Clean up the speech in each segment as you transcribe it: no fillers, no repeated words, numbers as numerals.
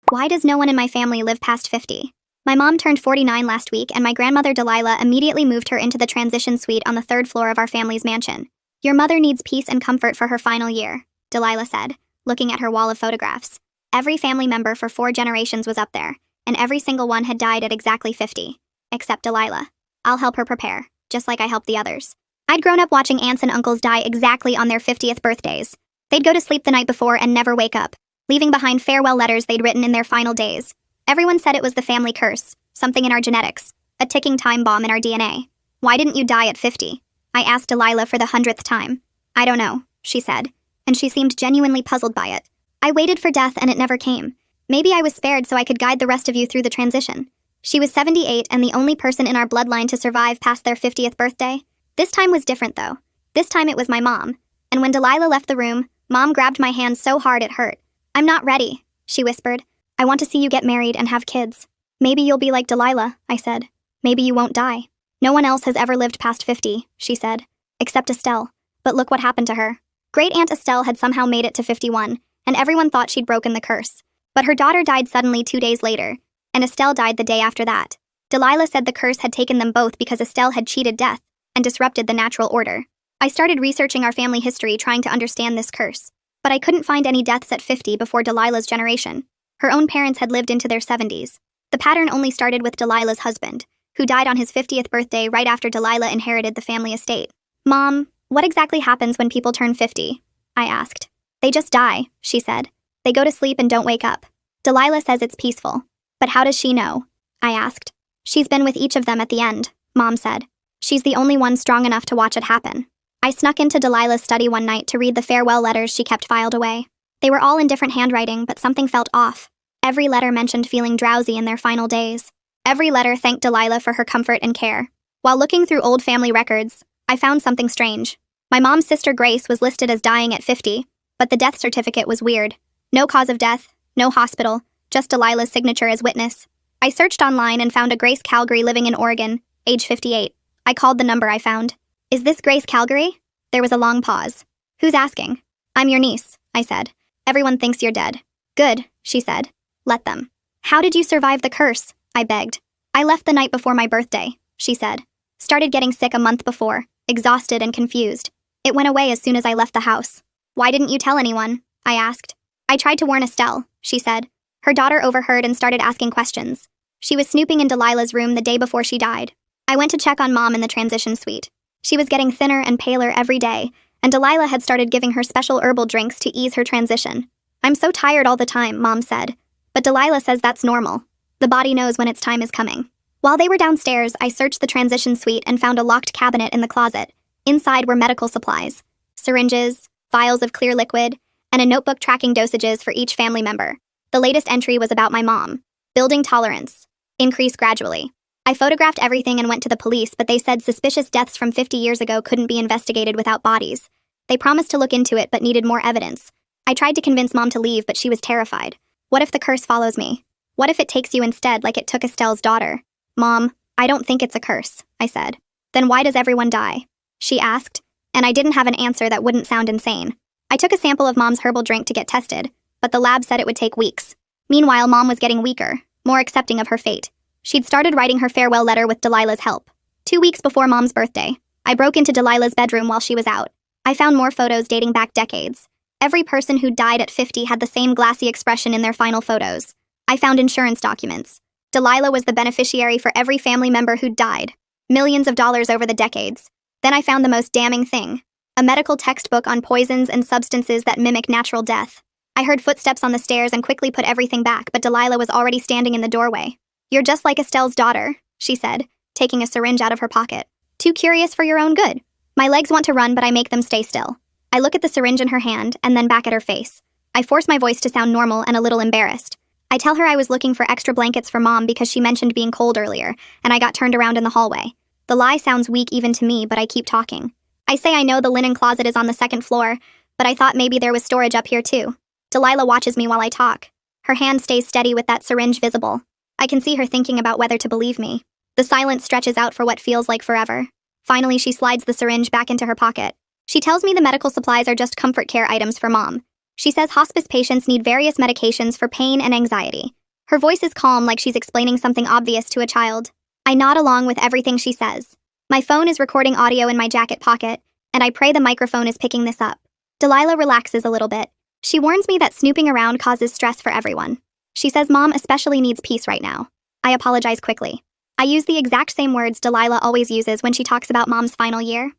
Why does no one in my family live past 50? My mom turned 49 last week, and my grandmother Delilah immediately moved her into the transition suite on the third floor of our family's mansion. Your mother needs peace and comfort for her final year, Delilah said, looking at her wall of photographs. Every family member for 4 generations was up there, and every single one had died at exactly 50. Except Delilah. I'll help her prepare, just like I helped the others. I'd grown up watching aunts and uncles die exactly on their 50th birthdays. They'd go to sleep the night before and never wake up, leaving behind farewell letters they'd written in their final days. Everyone said it was the family curse, something in our genetics, a ticking time bomb in our DNA. Why didn't you die at 50? I asked Delilah for the 100th time. I don't know, she said, and she seemed genuinely puzzled by it. I waited for death and it never came. Maybe I was spared so I could guide the rest of you through the transition. She was 78 and the only person in our bloodline to survive past their 50th birthday. This time was different though. This time it was my mom. And when Delilah left the room, Mom grabbed my hand so hard it hurt. I'm not ready, she whispered. I want to see you get married and have kids. Maybe you'll be like Delilah, I said. Maybe you won't die. No one else has ever lived past 50, she said. Except Estelle. But look what happened to her. Great-aunt Estelle had somehow made it to 51, and everyone thought she'd broken the curse. But her daughter died suddenly 2 days later, and Estelle died the day after that. Delilah said the curse had taken them both because Estelle had cheated death and disrupted the natural order. I started researching our family history trying to understand this curse, but I couldn't find any deaths at 50 before Delilah's generation. Her own parents had lived into their 70s. The pattern only started with Delilah's husband, who died on his 50th birthday right after Delilah inherited the family estate. Mom, what exactly happens when people turn 50? I asked. They just die, she said. They go to sleep and don't wake up. Delilah says it's peaceful. But how does she know? I asked. She's been with each of them at the end, Mom said. She's the only one strong enough to watch it happen. I snuck into Delilah's study one night to read the farewell letters she kept filed away. They were all in different handwriting, but something felt off. Every letter mentioned feeling drowsy in their final days. Every letter thanked Delilah for her comfort and care. While looking through old family records, I found something strange. My mom's sister Grace was listed as dying at 50, but the death certificate was weird. No cause of death, no hospital, just Delilah's signature as witness. I searched online and found a Grace Calgary living in Oregon, age 58. I called the number I found. Is this Grace Calgary? There was a long pause. Who's asking? I'm your niece, I said. Everyone thinks you're dead. Good, she said. Let them. How did you survive the curse? I begged. I left the night before my birthday, she said. Started getting sick a month before, exhausted and confused. It went away as soon as I left the house. Why didn't you tell anyone? I asked. I tried to warn Estelle, she said. Her daughter overheard and started asking questions. She was snooping in Delilah's room the day before she died. I went to check on Mom in the transition suite. She was getting thinner and paler every day, and Delilah had started giving her special herbal drinks to ease her transition. I'm so tired all the time, Mom said. But Delilah says that's normal. The body knows when its time is coming. While they were downstairs, I searched the transition suite and found a locked cabinet in the closet. Inside were medical supplies, syringes, vials of clear liquid, and a notebook tracking dosages for each family member. The latest entry was about my mom. Building tolerance. Increase gradually. I photographed everything and went to the police, but they said suspicious deaths from 50 years ago couldn't be investigated without bodies. They promised to look into it but needed more evidence. I tried to convince Mom to leave, but she was terrified. What if the curse follows me? What if it takes you instead like it took Estelle's daughter? Mom, I don't think it's a curse, I said. Then why does everyone die? She asked, and I didn't have an answer that wouldn't sound insane. I took a sample of Mom's herbal drink to get tested, but the lab said it would take weeks. Meanwhile, Mom was getting weaker, more accepting of her fate. She'd started writing her farewell letter with Delilah's help. 2 weeks before Mom's birthday, I broke into Delilah's bedroom while she was out. I found more photos dating back decades. Every person who died at 50 had the same glassy expression in their final photos. I found insurance documents. Delilah was the beneficiary for every family member who'd died. Millions of dollars over the decades. Then I found the most damning thing. A medical textbook on poisons and substances that mimic natural death. I heard footsteps on the stairs and quickly put everything back, but Delilah was already standing in the doorway. You're just like Estelle's daughter, she said, taking a syringe out of her pocket. Too curious for your own good. My legs want to run, but I make them stay still. I look at the syringe in her hand and then back at her face. I force my voice to sound normal and a little embarrassed. I tell her I was looking for extra blankets for Mom because she mentioned being cold earlier, and I got turned around in the hallway. The lie sounds weak even to me, but I keep talking. I say I know the linen closet is on the 2nd floor, but I thought maybe there was storage up here too. Delilah watches me while I talk. Her hand stays steady with that syringe visible. I can see her thinking about whether to believe me. The silence stretches out for what feels like forever. Finally, she slides the syringe back into her pocket. She tells me the medical supplies are just comfort care items for Mom. She says hospice patients need various medications for pain and anxiety. Her voice is calm, like she's explaining something obvious to a child. I nod along with everything she says. My phone is recording audio in my jacket pocket, and I pray the microphone is picking this up. Delilah relaxes a little bit. She warns me that snooping around causes stress for everyone. She says Mom especially needs peace right now. I apologize quickly. I use the exact same words Delilah always uses when she talks about Mom's final year.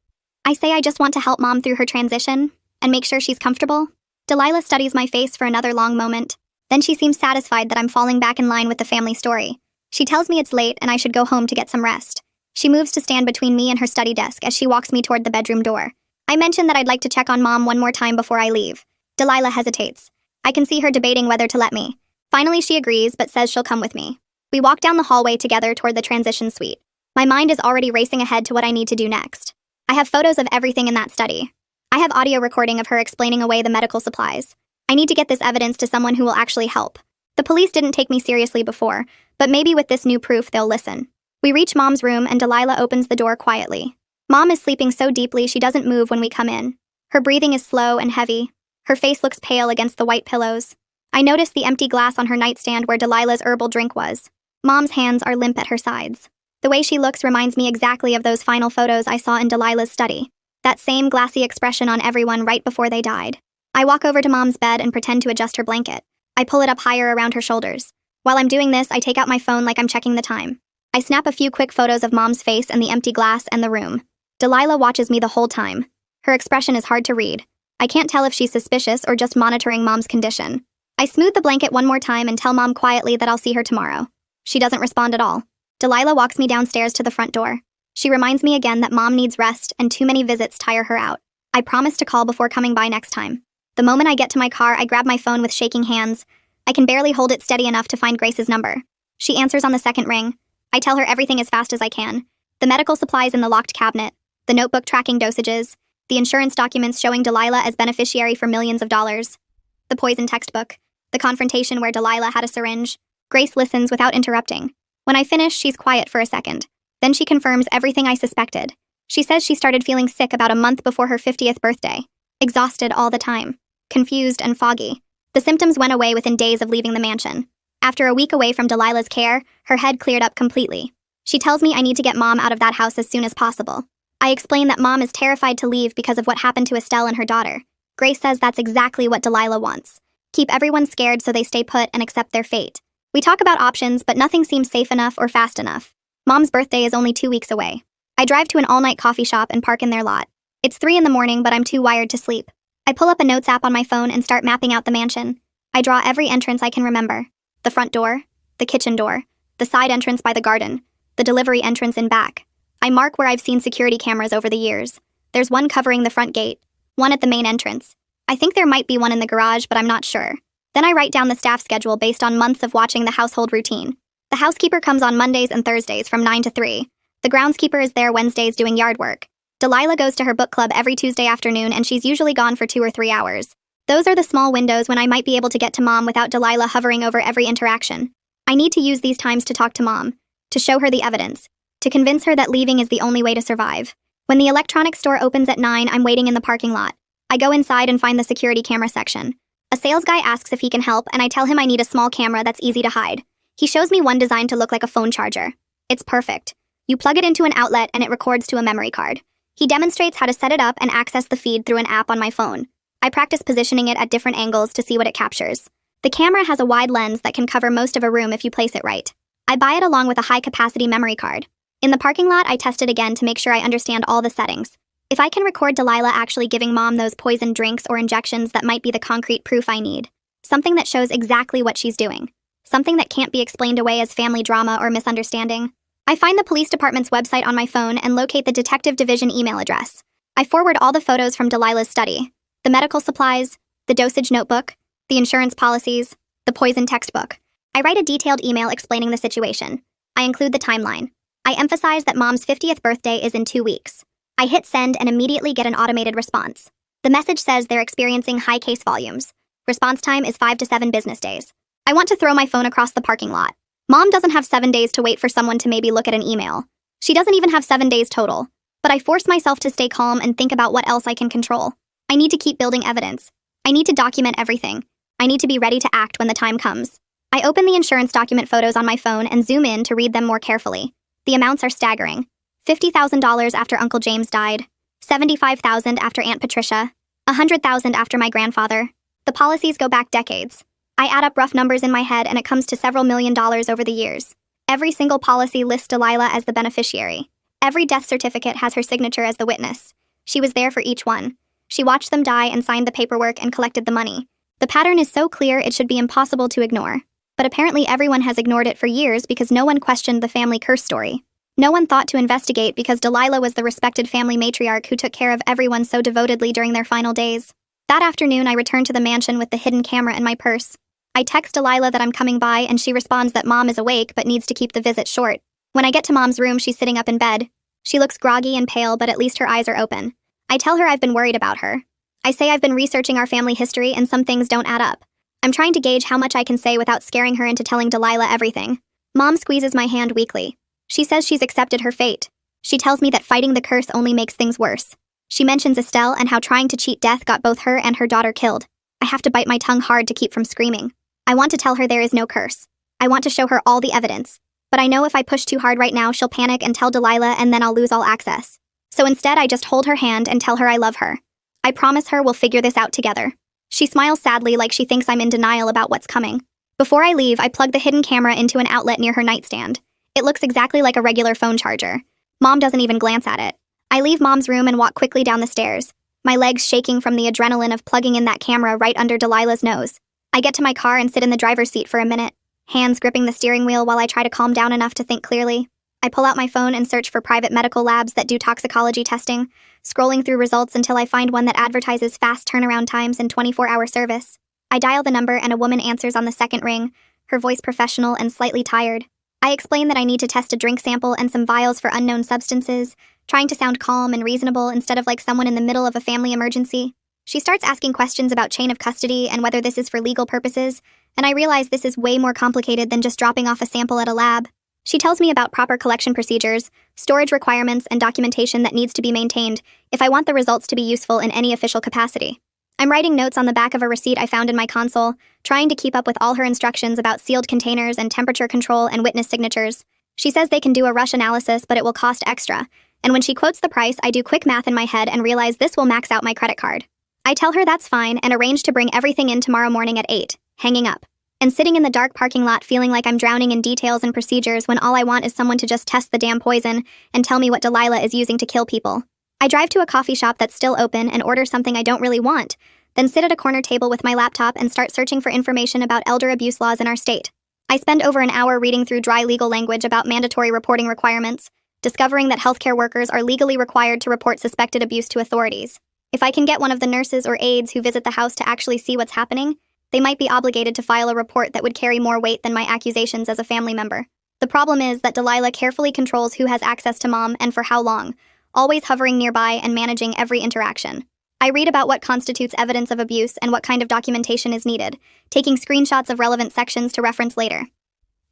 I say I just want to help Mom through her transition and make sure she's comfortable. Delilah studies my face for another long moment. Then she seems satisfied that I'm falling back in line with the family story. She tells me it's late and I should go home to get some rest. She moves to stand between me and her study desk as she walks me toward the bedroom door. I mention that I'd like to check on Mom one more time before I leave. Delilah hesitates. I can see her debating whether to let me. Finally, she agrees, but says she'll come with me. We walk down the hallway together toward the transition suite. My mind is already racing ahead to what I need to do next. I have photos of everything in that study. I have audio recording of her explaining away the medical supplies. I need to get this evidence to someone who will actually help. The police didn't take me seriously before, but maybe with this new proof they'll listen. We reach Mom's room and Delilah opens the door quietly. Mom is sleeping so deeply she doesn't move when we come in. Her breathing is slow and heavy. Her face looks pale against the white pillows. I notice the empty glass on her nightstand where Delilah's herbal drink was. Mom's hands are limp at her sides. The way she looks reminds me exactly of those final photos I saw in Delilah's study. That same glassy expression on everyone right before they died. I walk over to Mom's bed and pretend to adjust her blanket. I pull it up higher around her shoulders. While I'm doing this, I take out my phone like I'm checking the time. I snap a few quick photos of Mom's face and the empty glass and the room. Delilah watches me the whole time. Her expression is hard to read. I can't tell if she's suspicious or just monitoring Mom's condition. I smooth the blanket one more time and tell Mom quietly that I'll see her tomorrow. She doesn't respond at all. Delilah walks me downstairs to the front door. She reminds me again that Mom needs rest and too many visits tire her out. I promise to call before coming by next time. The moment I get to my car, I grab my phone with shaking hands. I can barely hold it steady enough to find Grace's number. She answers on the second ring. I tell her everything as fast as I can. The medical supplies in the locked cabinet, the notebook tracking dosages, the insurance documents showing Delilah as beneficiary for millions of dollars, the poison textbook, the confrontation where Delilah had a syringe. Grace listens without interrupting. When I finish, she's quiet for a second. Then she confirms everything I suspected. She says she started feeling sick about a month before her 50th birthday. Exhausted all the time. Confused and foggy. The symptoms went away within days of leaving the mansion. After a week away from Delilah's care, her head cleared up completely. She tells me I need to get Mom out of that house as soon as possible. I explain that Mom is terrified to leave because of what happened to Estelle and her daughter. Grace says that's exactly what Delilah wants. Keep everyone scared so they stay put and accept their fate. We talk about options, but nothing seems safe enough or fast enough. Mom's birthday is only 2 weeks away. I drive to an all-night coffee shop and park in their lot. It's 3 in the morning, but I'm too wired to sleep. I pull up a notes app on my phone and start mapping out the mansion. I draw every entrance I can remember. The front door, the kitchen door, the side entrance by the garden, the delivery entrance in back. I mark where I've seen security cameras over the years. There's one covering the front gate, one at the main entrance. I think there might be one in the garage, but I'm not sure. Then I write down the staff schedule based on months of watching the household routine. The housekeeper comes on Mondays and Thursdays from 9 to 3. The groundskeeper is there Wednesdays doing yard work. Delilah goes to her book club every Tuesday afternoon and she's usually gone for 2 or 3 hours. Those are the small windows when I might be able to get to Mom without Delilah hovering over every interaction. I need to use these times to talk to Mom, to show her the evidence, to convince her that leaving is the only way to survive. When the electronics store opens at 9, I'm waiting in the parking lot. I go inside and find the security camera section. A sales guy asks if he can help, and I tell him I need a small camera that's easy to hide. He shows me one designed to look like a phone charger. It's perfect. You plug it into an outlet and it records to a memory card. He demonstrates how to set it up and access the feed through an app on my phone. I practice positioning it at different angles to see what it captures. The camera has a wide lens that can cover most of a room if you place it right. I buy it along with a high-capacity memory card. In the parking lot, I test it again to make sure I understand all the settings. If I can record Delilah actually giving Mom those poisoned drinks or injections, that might be the concrete proof I need. Something that shows exactly what she's doing. Something that can't be explained away as family drama or misunderstanding. I find the police department's website on my phone and locate the detective division email address. I forward all the photos from Delilah's study. The medical supplies, the dosage notebook, the insurance policies, the poison textbook. I write a detailed email explaining the situation. I include the timeline. I emphasize that Mom's 50th birthday is in 2 weeks. I hit send and immediately get an automated response. The message says they're experiencing high case volumes. Response time is 5 to 7 business days. I want to throw my phone across the parking lot. Mom doesn't have 7 days to wait for someone to maybe look at an email. She doesn't even have 7 days total. But I force myself to stay calm and think about what else I can control. I need to keep building evidence. I need to document everything. I need to be ready to act when the time comes. I open the insurance document photos on my phone and zoom in to read them more carefully. The amounts are staggering. $50,000 after Uncle James died, $75,000 after Aunt Patricia, $100,000 after my grandfather. The policies go back decades. I add up rough numbers in my head and it comes to several $1,000,000 over the years. Every single policy lists Delilah as the beneficiary. Every death certificate has her signature as the witness. She was there for each one. She watched them die and signed the paperwork and collected the money. The pattern is so clear it should be impossible to ignore. But apparently everyone has ignored it for years because no one questioned the family curse story. No one thought to investigate because Delilah was the respected family matriarch who took care of everyone so devotedly during their final days. That afternoon, I returned to the mansion with the hidden camera in my purse. I text Delilah that I'm coming by and she responds that Mom is awake but needs to keep the visit short. When I get to Mom's room, she's sitting up in bed. She looks groggy and pale, but at least her eyes are open. I tell her I've been worried about her. I say I've been researching our family history and some things don't add up. I'm trying to gauge how much I can say without scaring her into telling Delilah everything. Mom squeezes my hand weakly. She says she's accepted her fate. She tells me that fighting the curse only makes things worse. She mentions Estelle and how trying to cheat death got both her and her daughter killed. I have to bite my tongue hard to keep from screaming. I want to tell her there is no curse. I want to show her all the evidence. But I know if I push too hard right now, she'll panic and tell Delilah and then I'll lose all access. So instead, I just hold her hand and tell her I love her. I promise her we'll figure this out together. She smiles sadly like she thinks I'm in denial about what's coming. Before I leave, I plug the hidden camera into an outlet near her nightstand. It looks exactly like a regular phone charger. Mom doesn't even glance at it. I leave Mom's room and walk quickly down the stairs, my legs shaking from the adrenaline of plugging in that camera right under Delilah's nose. I get to my car and sit in the driver's seat for a minute, hands gripping the steering wheel while I try to calm down enough to think clearly. I pull out my phone and search for private medical labs that do toxicology testing, scrolling through results until I find one that advertises fast turnaround times and 24-hour service. I dial the number and a woman answers on the second ring, her voice professional and slightly tired. I explain that I need to test a drink sample and some vials for unknown substances, trying to sound calm and reasonable instead of like someone in the middle of a family emergency. She starts asking questions about chain of custody and whether this is for legal purposes, and I realize this is way more complicated than just dropping off a sample at a lab. She tells me about proper collection procedures, storage requirements, and documentation that needs to be maintained if I want the results to be useful in any official capacity. I'm writing notes on the back of a receipt I found in my console, trying to keep up with all her instructions about sealed containers and temperature control and witness signatures. She says they can do a rush analysis, but it will cost extra. And when she quotes the price, I do quick math in my head and realize this will max out my credit card. I tell her that's fine and arrange to bring everything in tomorrow morning at 8, hanging up. And sitting in the dark parking lot feeling like I'm drowning in details and procedures when all I want is someone to just test the damn poison and tell me what Delilah is using to kill people. I drive to a coffee shop that's still open and order something I don't really want, then sit at a corner table with my laptop and start searching for information about elder abuse laws in our state. I spend over an hour reading through dry legal language about mandatory reporting requirements, discovering that healthcare workers are legally required to report suspected abuse to authorities. If I can get one of the nurses or aides who visit the house to actually see what's happening, they might be obligated to file a report that would carry more weight than my accusations as a family member. The problem is that Delilah carefully controls who has access to Mom and for how long, always hovering nearby and managing every interaction. I read about what constitutes evidence of abuse and what kind of documentation is needed, taking screenshots of relevant sections to reference later.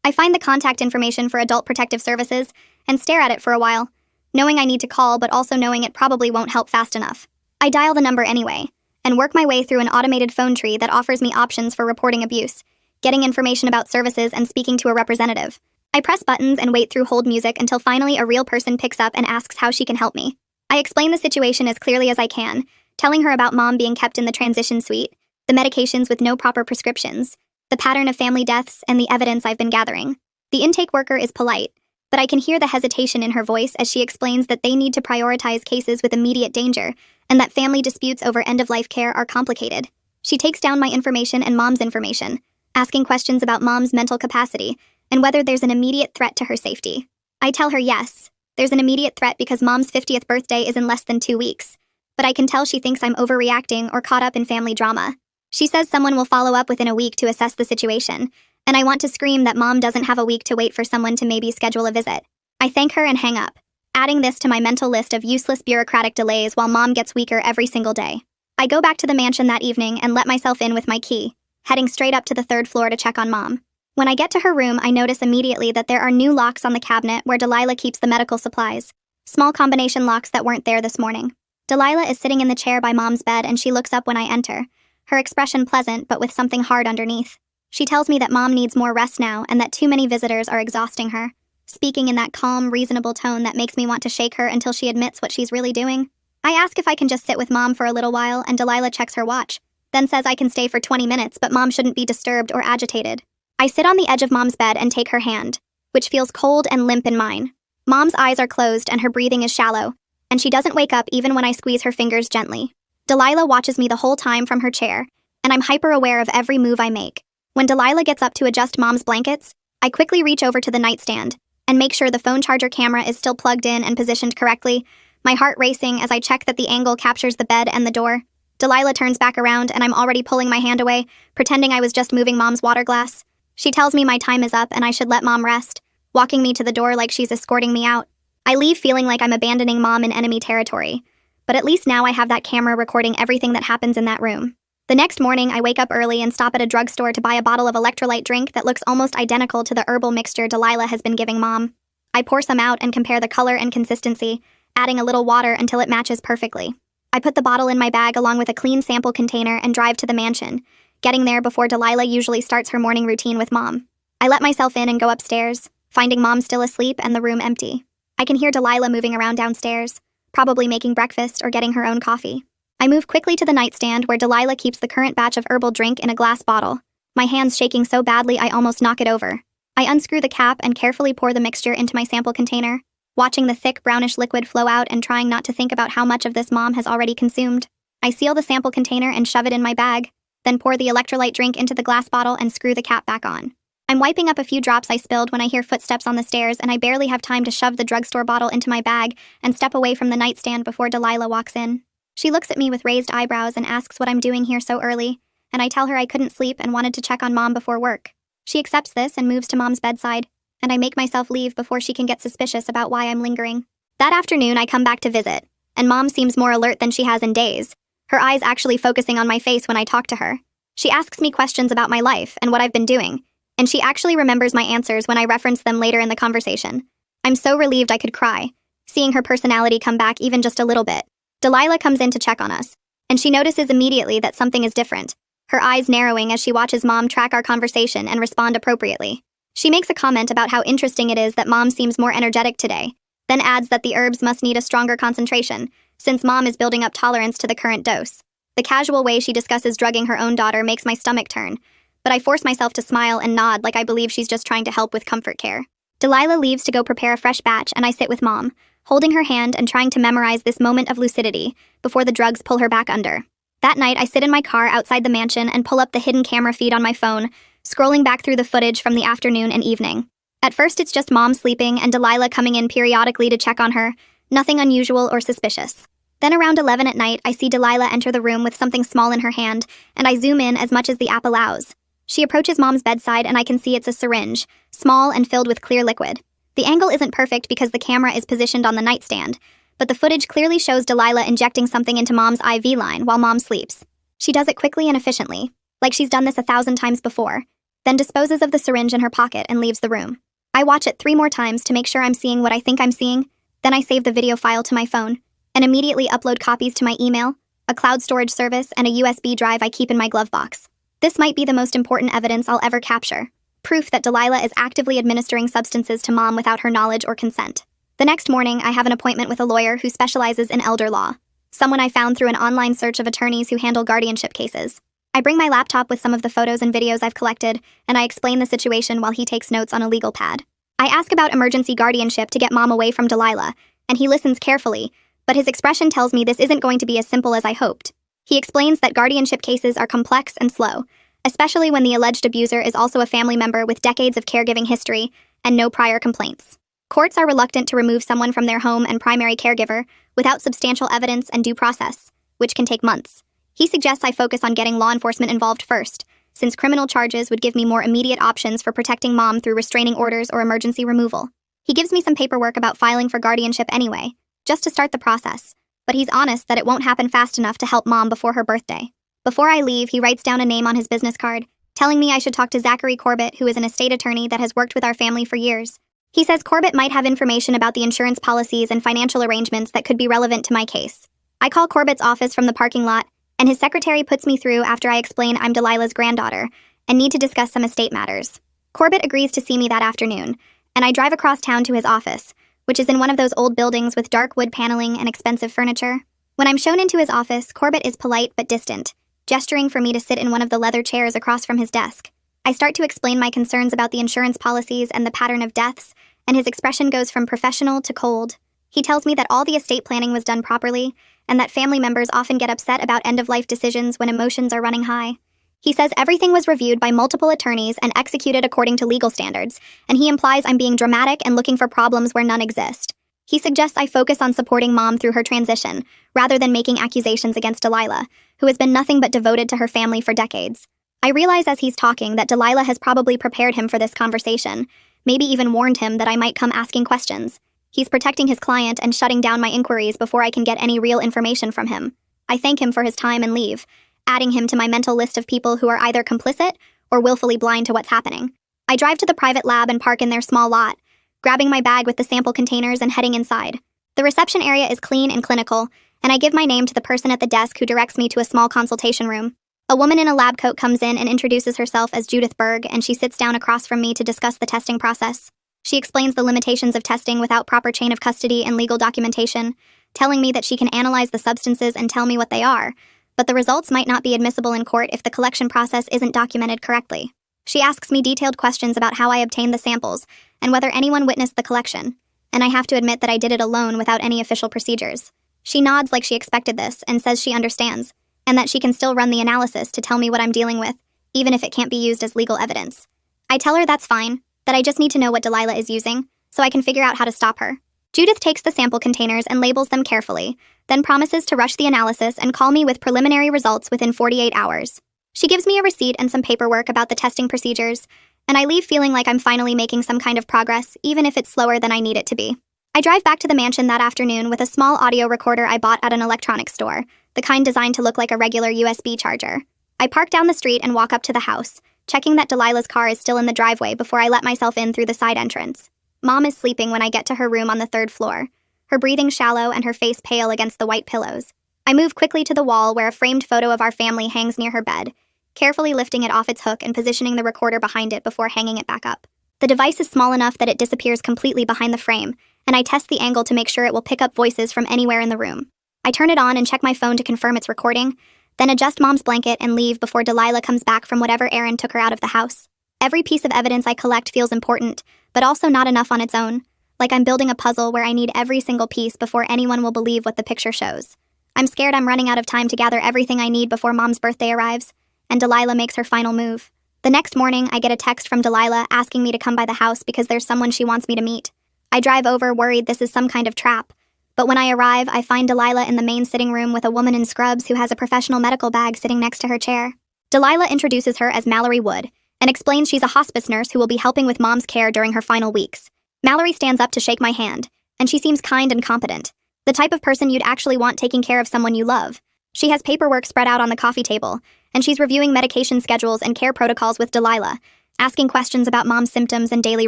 I find the contact information for Adult Protective Services and stare at it for a while, knowing I need to call but also knowing it probably won't help fast enough. I dial the number anyway, and work my way through an automated phone tree that offers me options for reporting abuse, getting information about services, and speaking to a representative. I press buttons and wait through hold music until finally a real person picks up and asks how she can help me. I explain the situation as clearly as I can, telling her about Mom being kept in the transition suite, the medications with no proper prescriptions, the pattern of family deaths, and the evidence I've been gathering. The intake worker is polite, but I can hear the hesitation in her voice as she explains that they need to prioritize cases with immediate danger, and that family disputes over end-of-life care are complicated. She takes down my information and Mom's information, asking questions about Mom's mental capacity and whether there's an immediate threat to her safety. I tell her yes, there's an immediate threat because Mom's 50th birthday is in less than 2 weeks. But I can tell she thinks I'm overreacting or caught up in family drama. She says someone will follow up within a week to assess the situation, and I want to scream that Mom doesn't have a week to wait for someone to maybe schedule a visit. I thank her and hang up, adding this to my mental list of useless bureaucratic delays while Mom gets weaker every single day. I go back to the mansion that evening and let myself in with my key, heading straight up to the 3rd floor to check on Mom. When I get to her room, I notice immediately that there are new locks on the cabinet where Delilah keeps the medical supplies, small combination locks that weren't there this morning. Delilah is sitting in the chair by Mom's bed and she looks up when I enter, her expression pleasant but with something hard underneath. She tells me that Mom needs more rest now and that too many visitors are exhausting her, speaking in that calm, reasonable tone that makes me want to shake her until she admits what she's really doing. I ask if I can just sit with Mom for a little while, and Delilah checks her watch, then says I can stay for 20 minutes, but Mom shouldn't be disturbed or agitated. I sit on the edge of Mom's bed and take her hand, which feels cold and limp in mine. Mom's eyes are closed and her breathing is shallow, and she doesn't wake up even when I squeeze her fingers gently. Delilah watches me the whole time from her chair, and I'm hyper-aware of every move I make. When Delilah gets up to adjust Mom's blankets, I quickly reach over to the nightstand and make sure the phone charger camera is still plugged in and positioned correctly, my heart racing as I check that the angle captures the bed and the door. Delilah turns back around and I'm already pulling my hand away, pretending I was just moving Mom's water glass. She tells me my time is up and I should let Mom rest, walking me to the door like she's escorting me out. I leave feeling like I'm abandoning Mom in enemy territory, but at least now I have that camera recording everything that happens in that room. The next morning, I wake up early and stop at a drugstore to buy a bottle of electrolyte drink that looks almost identical to the herbal mixture Delilah has been giving Mom. I pour some out and compare the color and consistency, adding a little water until it matches perfectly. I put the bottle in my bag along with a clean sample container and drive to the mansion, getting there before Delilah usually starts her morning routine with Mom. I let myself in and go upstairs, finding Mom still asleep and the room empty. I can hear Delilah moving around downstairs, probably making breakfast or getting her own coffee. I move quickly to the nightstand where Delilah keeps the current batch of herbal drink in a glass bottle, my hands shaking so badly I almost knock it over. I unscrew the cap and carefully pour the mixture into my sample container, watching the thick brownish liquid flow out and trying not to think about how much of this Mom has already consumed. I seal the sample container and shove it in my bag, then pour the electrolyte drink into the glass bottle and screw the cap back on. I'm wiping up a few drops I spilled when I hear footsteps on the stairs, and I barely have time to shove the drugstore bottle into my bag and step away from the nightstand before Delilah walks in. She looks at me with raised eyebrows and asks what I'm doing here so early, and I tell her I couldn't sleep and wanted to check on Mom before work. She accepts this and moves to Mom's bedside, and I make myself leave before she can get suspicious about why I'm lingering. That afternoon, I come back to visit, and Mom seems more alert than she has in days, her eyes actually focusing on my face when I talk to her. She asks me questions about my life and what I've been doing, and she actually remembers my answers when I reference them later in the conversation. I'm so relieved I could cry, seeing her personality come back even just a little bit. Delilah comes in to check on us, and she notices immediately that something is different, her eyes narrowing as she watches Mom track our conversation and respond appropriately. She makes a comment about how interesting it is that Mom seems more energetic today, then adds that the herbs must need a stronger concentration, since Mom is building up tolerance to the current dose. The casual way she discusses drugging her own daughter makes my stomach turn, but I force myself to smile and nod like I believe she's just trying to help with comfort care. Delilah leaves to go prepare a fresh batch, and I sit with Mom, holding her hand and trying to memorize this moment of lucidity before the drugs pull her back under. That night, I sit in my car outside the mansion and pull up the hidden camera feed on my phone, scrolling back through the footage from the afternoon and evening. At first, it's just Mom sleeping and Delilah coming in periodically to check on her, nothing unusual or suspicious. Then around 11 at night, I see Delilah enter the room with something small in her hand, and I zoom in as much as the app allows. She approaches Mom's bedside and I can see it's a syringe, small and filled with clear liquid. The angle isn't perfect because the camera is positioned on the nightstand, but the footage clearly shows Delilah injecting something into Mom's IV line while Mom sleeps. She does it quickly and efficiently, like she's done this 1,000 times before, then disposes of the syringe in her pocket and leaves the room. I watch it 3 more times to make sure I'm seeing what I think I'm seeing, then I save the video file to my phone, and immediately upload copies to my email, a cloud storage service, and a USB drive I keep in my glove box. This might be the most important evidence I'll ever capture. Proof that Delilah is actively administering substances to Mom without her knowledge or consent. The next morning, I have an appointment with a lawyer who specializes in elder law, someone I found through an online search of attorneys who handle guardianship cases. I bring my laptop with some of the photos and videos I've collected, and I explain the situation while he takes notes on a legal pad. I ask about emergency guardianship to get Mom away from Delilah, and he listens carefully, but his expression tells me this isn't going to be as simple as I hoped. He explains that guardianship cases are complex and slow, especially when the alleged abuser is also a family member with decades of caregiving history and no prior complaints. Courts are reluctant to remove someone from their home and primary caregiver without substantial evidence and due process, which can take months. He suggests I focus on getting law enforcement involved first, since criminal charges would give me more immediate options for protecting Mom through restraining orders or emergency removal. He gives me some paperwork about filing for guardianship anyway, just to start the process, but he's honest that it won't happen fast enough to help Mom before her birthday. Before I leave, he writes down a name on his business card, telling me I should talk to Zachary Corbett, who is an estate attorney that has worked with our family for years. He says Corbett might have information about the insurance policies and financial arrangements that could be relevant to my case. I call Corbett's office from the parking lot, and his secretary puts me through after I explain I'm Delilah's granddaughter and need to discuss some estate matters. Corbett agrees to see me that afternoon, and I drive across town to his office, which is in one of those old buildings with dark wood paneling and expensive furniture. When I'm shown into his office, Corbett is polite but distant, gesturing for me to sit in one of the leather chairs across from his desk. I start to explain my concerns about the insurance policies and the pattern of deaths, and his expression goes from professional to cold. He tells me that all the estate planning was done properly, and that family members often get upset about end-of-life decisions when emotions are running high. He says everything was reviewed by multiple attorneys and executed according to legal standards, and he implies I'm being dramatic and looking for problems where none exist. He suggests I focus on supporting Mom through her transition, rather than making accusations against Delilah, who has been nothing but devoted to her family for decades. I realize as he's talking that Delilah has probably prepared him for this conversation, maybe even warned him that I might come asking questions. He's protecting his client and shutting down my inquiries before I can get any real information from him. I thank him for his time and leave, adding him to my mental list of people who are either complicit or willfully blind to what's happening. I drive to the private lab and park in their small lot, grabbing my bag with the sample containers and heading inside. The reception area is clean and clinical, and I give my name to the person at the desk who directs me to a small consultation room. A woman in a lab coat comes in and introduces herself as Judith Berg, and she sits down across from me to discuss the testing process. She explains the limitations of testing without proper chain of custody and legal documentation, telling me that she can analyze the substances and tell me what they are, but the results might not be admissible in court if the collection process isn't documented correctly. She asks me detailed questions about how I obtained the samples and whether anyone witnessed the collection, and I have to admit that I did it alone without any official procedures. She nods like she expected this and says she understands, and that she can still run the analysis to tell me what I'm dealing with, even if it can't be used as legal evidence. I tell her that's fine, that I just need to know what Delilah is using, so I can figure out how to stop her. Judith takes the sample containers and labels them carefully, then promises to rush the analysis and call me with preliminary results within 48 hours. She gives me a receipt and some paperwork about the testing procedures, and I leave feeling like I'm finally making some kind of progress, even if it's slower than I need it to be. I drive back to the mansion that afternoon with a small audio recorder I bought at an electronics store, the kind designed to look like a regular USB charger. I park down the street and walk up to the house, checking that Delilah's car is still in the driveway before I let myself in through the side entrance. Mom is sleeping when I get to her room on the 3rd floor, her breathing shallow and her face pale against the white pillows. I move quickly to the wall where a framed photo of our family hangs near her bed, carefully lifting it off its hook and positioning the recorder behind it before hanging it back up. The device is small enough that it disappears completely behind the frame, and I test the angle to make sure it will pick up voices from anywhere in the room. I turn it on and check my phone to confirm it's recording, then adjust Mom's blanket and leave before Delilah comes back from whatever errand took her out of the house. Every piece of evidence I collect feels important, but also not enough on its own, like I'm building a puzzle where I need every single piece before anyone will believe what the picture shows. I'm scared I'm running out of time to gather everything I need before Mom's birthday arrives, and Delilah makes her final move. The next morning, I get a text from Delilah asking me to come by the house because there's someone she wants me to meet. I drive over, worried this is some kind of trap, but when I arrive, I find Delilah in the main sitting room with a woman in scrubs who has a professional medical bag sitting next to her chair. Delilah introduces her as Mallory Wood and explains she's a hospice nurse who will be helping with Mom's care during her final weeks. Mallory stands up to shake my hand, and she seems kind and competent, the type of person you'd actually want taking care of someone you love. She has paperwork spread out on the coffee table, and she's reviewing medication schedules and care protocols with Delilah, asking questions about Mom's symptoms and daily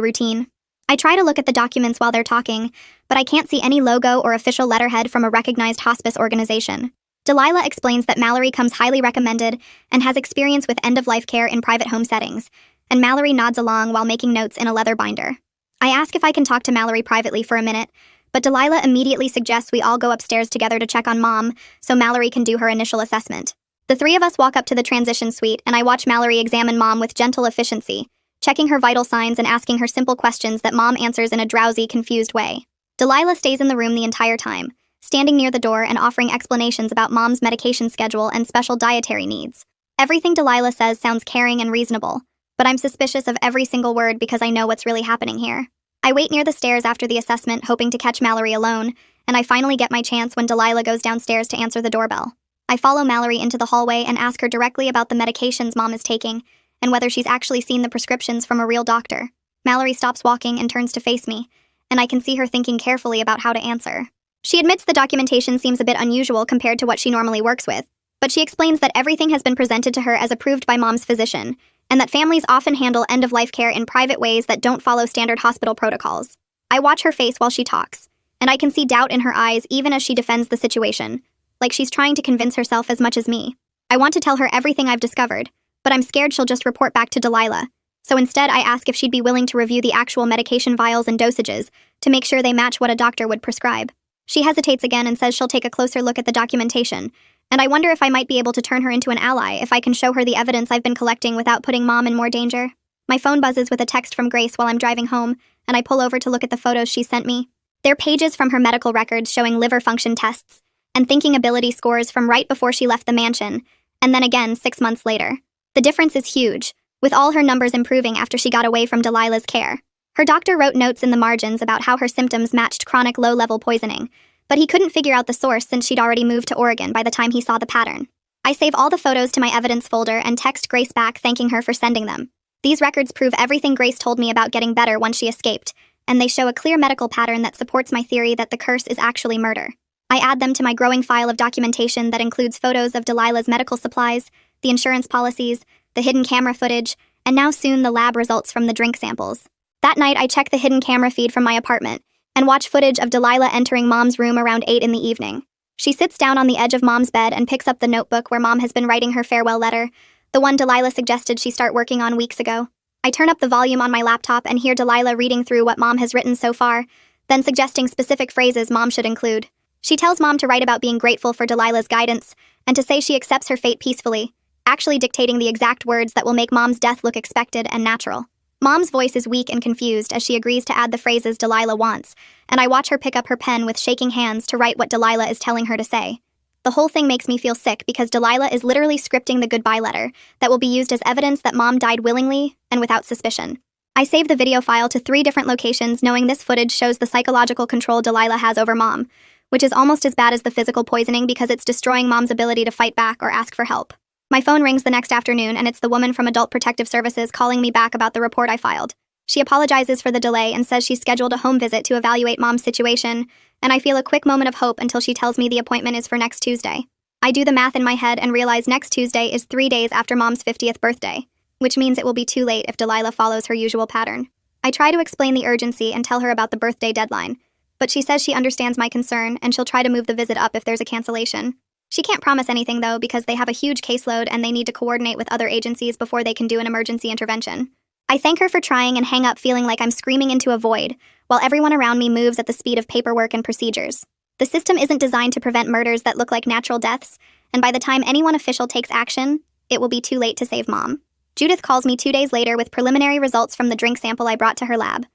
routine. I try to look at the documents while they're talking, but I can't see any logo or official letterhead from a recognized hospice organization. Delilah explains that Mallory comes highly recommended and has experience with end-of-life care in private home settings, and Mallory nods along while making notes in a leather binder. I ask if I can talk to Mallory privately for a minute, but Delilah immediately suggests we all go upstairs together to check on Mom so Mallory can do her initial assessment. The three of us walk up to the transition suite, and I watch Mallory examine Mom with gentle efficiency, checking her vital signs and asking her simple questions that Mom answers in a drowsy, confused way. Delilah stays in the room the entire time, standing near the door and offering explanations about Mom's medication schedule and special dietary needs. Everything Delilah says sounds caring and reasonable, but I'm suspicious of every single word because I know what's really happening here. I wait near the stairs after the assessment, hoping to catch Mallory alone, and I finally get my chance when Delilah goes downstairs to answer the doorbell. I follow Mallory into the hallway and ask her directly about the medications Mom is taking, and whether she's actually seen the prescriptions from a real doctor. Mallory stops walking and turns to face me, and I can see her thinking carefully about how to answer. She admits the documentation seems a bit unusual compared to what she normally works with, but she explains that everything has been presented to her as approved by Mom's physician, and that families often handle end-of-life care in private ways that don't follow standard hospital protocols. I watch her face while she talks, and I can see doubt in her eyes even as she defends the situation. like she's trying to convince herself as much as me. I want to tell her everything I've discovered, but I'm scared she'll just report back to Delilah. So instead, I ask if she'd be willing to review the actual medication vials and dosages to make sure they match what a doctor would prescribe. She hesitates again and says she'll take a closer look at the documentation, and I wonder if I might be able to turn her into an ally if I can show her the evidence I've been collecting without putting Mom in more danger. My phone buzzes with a text from Grace while I'm driving home, and I pull over to look at the photos she sent me. They're pages from her medical records showing liver function tests and thinking ability scores from right before she left the mansion, and then again 6 months later. The difference is huge, with all her numbers improving after she got away from Delilah's care. Her doctor wrote notes in the margins about how her symptoms matched chronic low-level poisoning, but he couldn't figure out the source since she'd already moved to Oregon by the time he saw the pattern. I save all the photos to my evidence folder and text Grace back thanking her for sending them. These records prove everything Grace told me about getting better once she escaped, and they show a clear medical pattern that supports my theory that the curse is actually murder. I add them to my growing file of documentation that includes photos of Delilah's medical supplies, the insurance policies, the hidden camera footage, and now soon the lab results from the drink samples. That night, I check the hidden camera feed from my apartment and watch footage of Delilah entering Mom's room around 8 in the evening. She sits down on the edge of Mom's bed and picks up the notebook where Mom has been writing her farewell letter, the one Delilah suggested she start working on weeks ago. I turn up the volume on my laptop and hear Delilah reading through what Mom has written so far, then suggesting specific phrases Mom should include. She tells Mom to write about being grateful for Delilah's guidance and to say she accepts her fate peacefully, actually dictating the exact words that will make Mom's death look expected and natural. Mom's voice is weak and confused as she agrees to add the phrases Delilah wants, and I watch her pick up her pen with shaking hands to write what Delilah is telling her to say. The whole thing makes me feel sick because Delilah is literally scripting the goodbye letter that will be used as evidence that Mom died willingly and without suspicion. I save the video file to 3 different locations knowing this footage shows the psychological control Delilah has over Mom, which is almost as bad as the physical poisoning because it's destroying Mom's ability to fight back or ask for help. My phone rings the next afternoon, and it's the woman from Adult Protective Services calling me back about the report I filed. She apologizes for the delay and says she's scheduled a home visit to evaluate Mom's situation, and I feel a quick moment of hope until she tells me the appointment is for next Tuesday. I do the math in my head and realize next Tuesday is 3 days after Mom's 50th birthday, which means it will be too late if Delilah follows her usual pattern. I try to explain the urgency and tell her about the birthday deadline, but she says she understands my concern and she'll try to move the visit up if there's a cancellation. She can't promise anything, though, because they have a huge caseload and they need to coordinate with other agencies before they can do an emergency intervention. I thank her for trying and hang up feeling like I'm screaming into a void, while everyone around me moves at the speed of paperwork and procedures. The system isn't designed to prevent murders that look like natural deaths, and by the time anyone official takes action, it will be too late to save Mom. Judith calls me 2 days later with preliminary results from the drink sample I brought to her lab.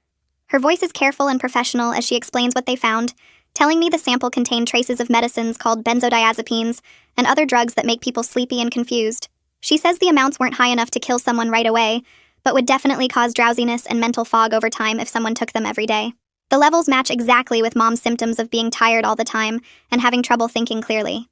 Her voice is careful and professional as she explains what they found, telling me the sample contained traces of medicines called benzodiazepines and other drugs that make people sleepy and confused. She says the amounts weren't high enough to kill someone right away, but would definitely cause drowsiness and mental fog over time if someone took them every day. The levels match exactly with Mom's symptoms of being tired all the time and having trouble thinking clearly.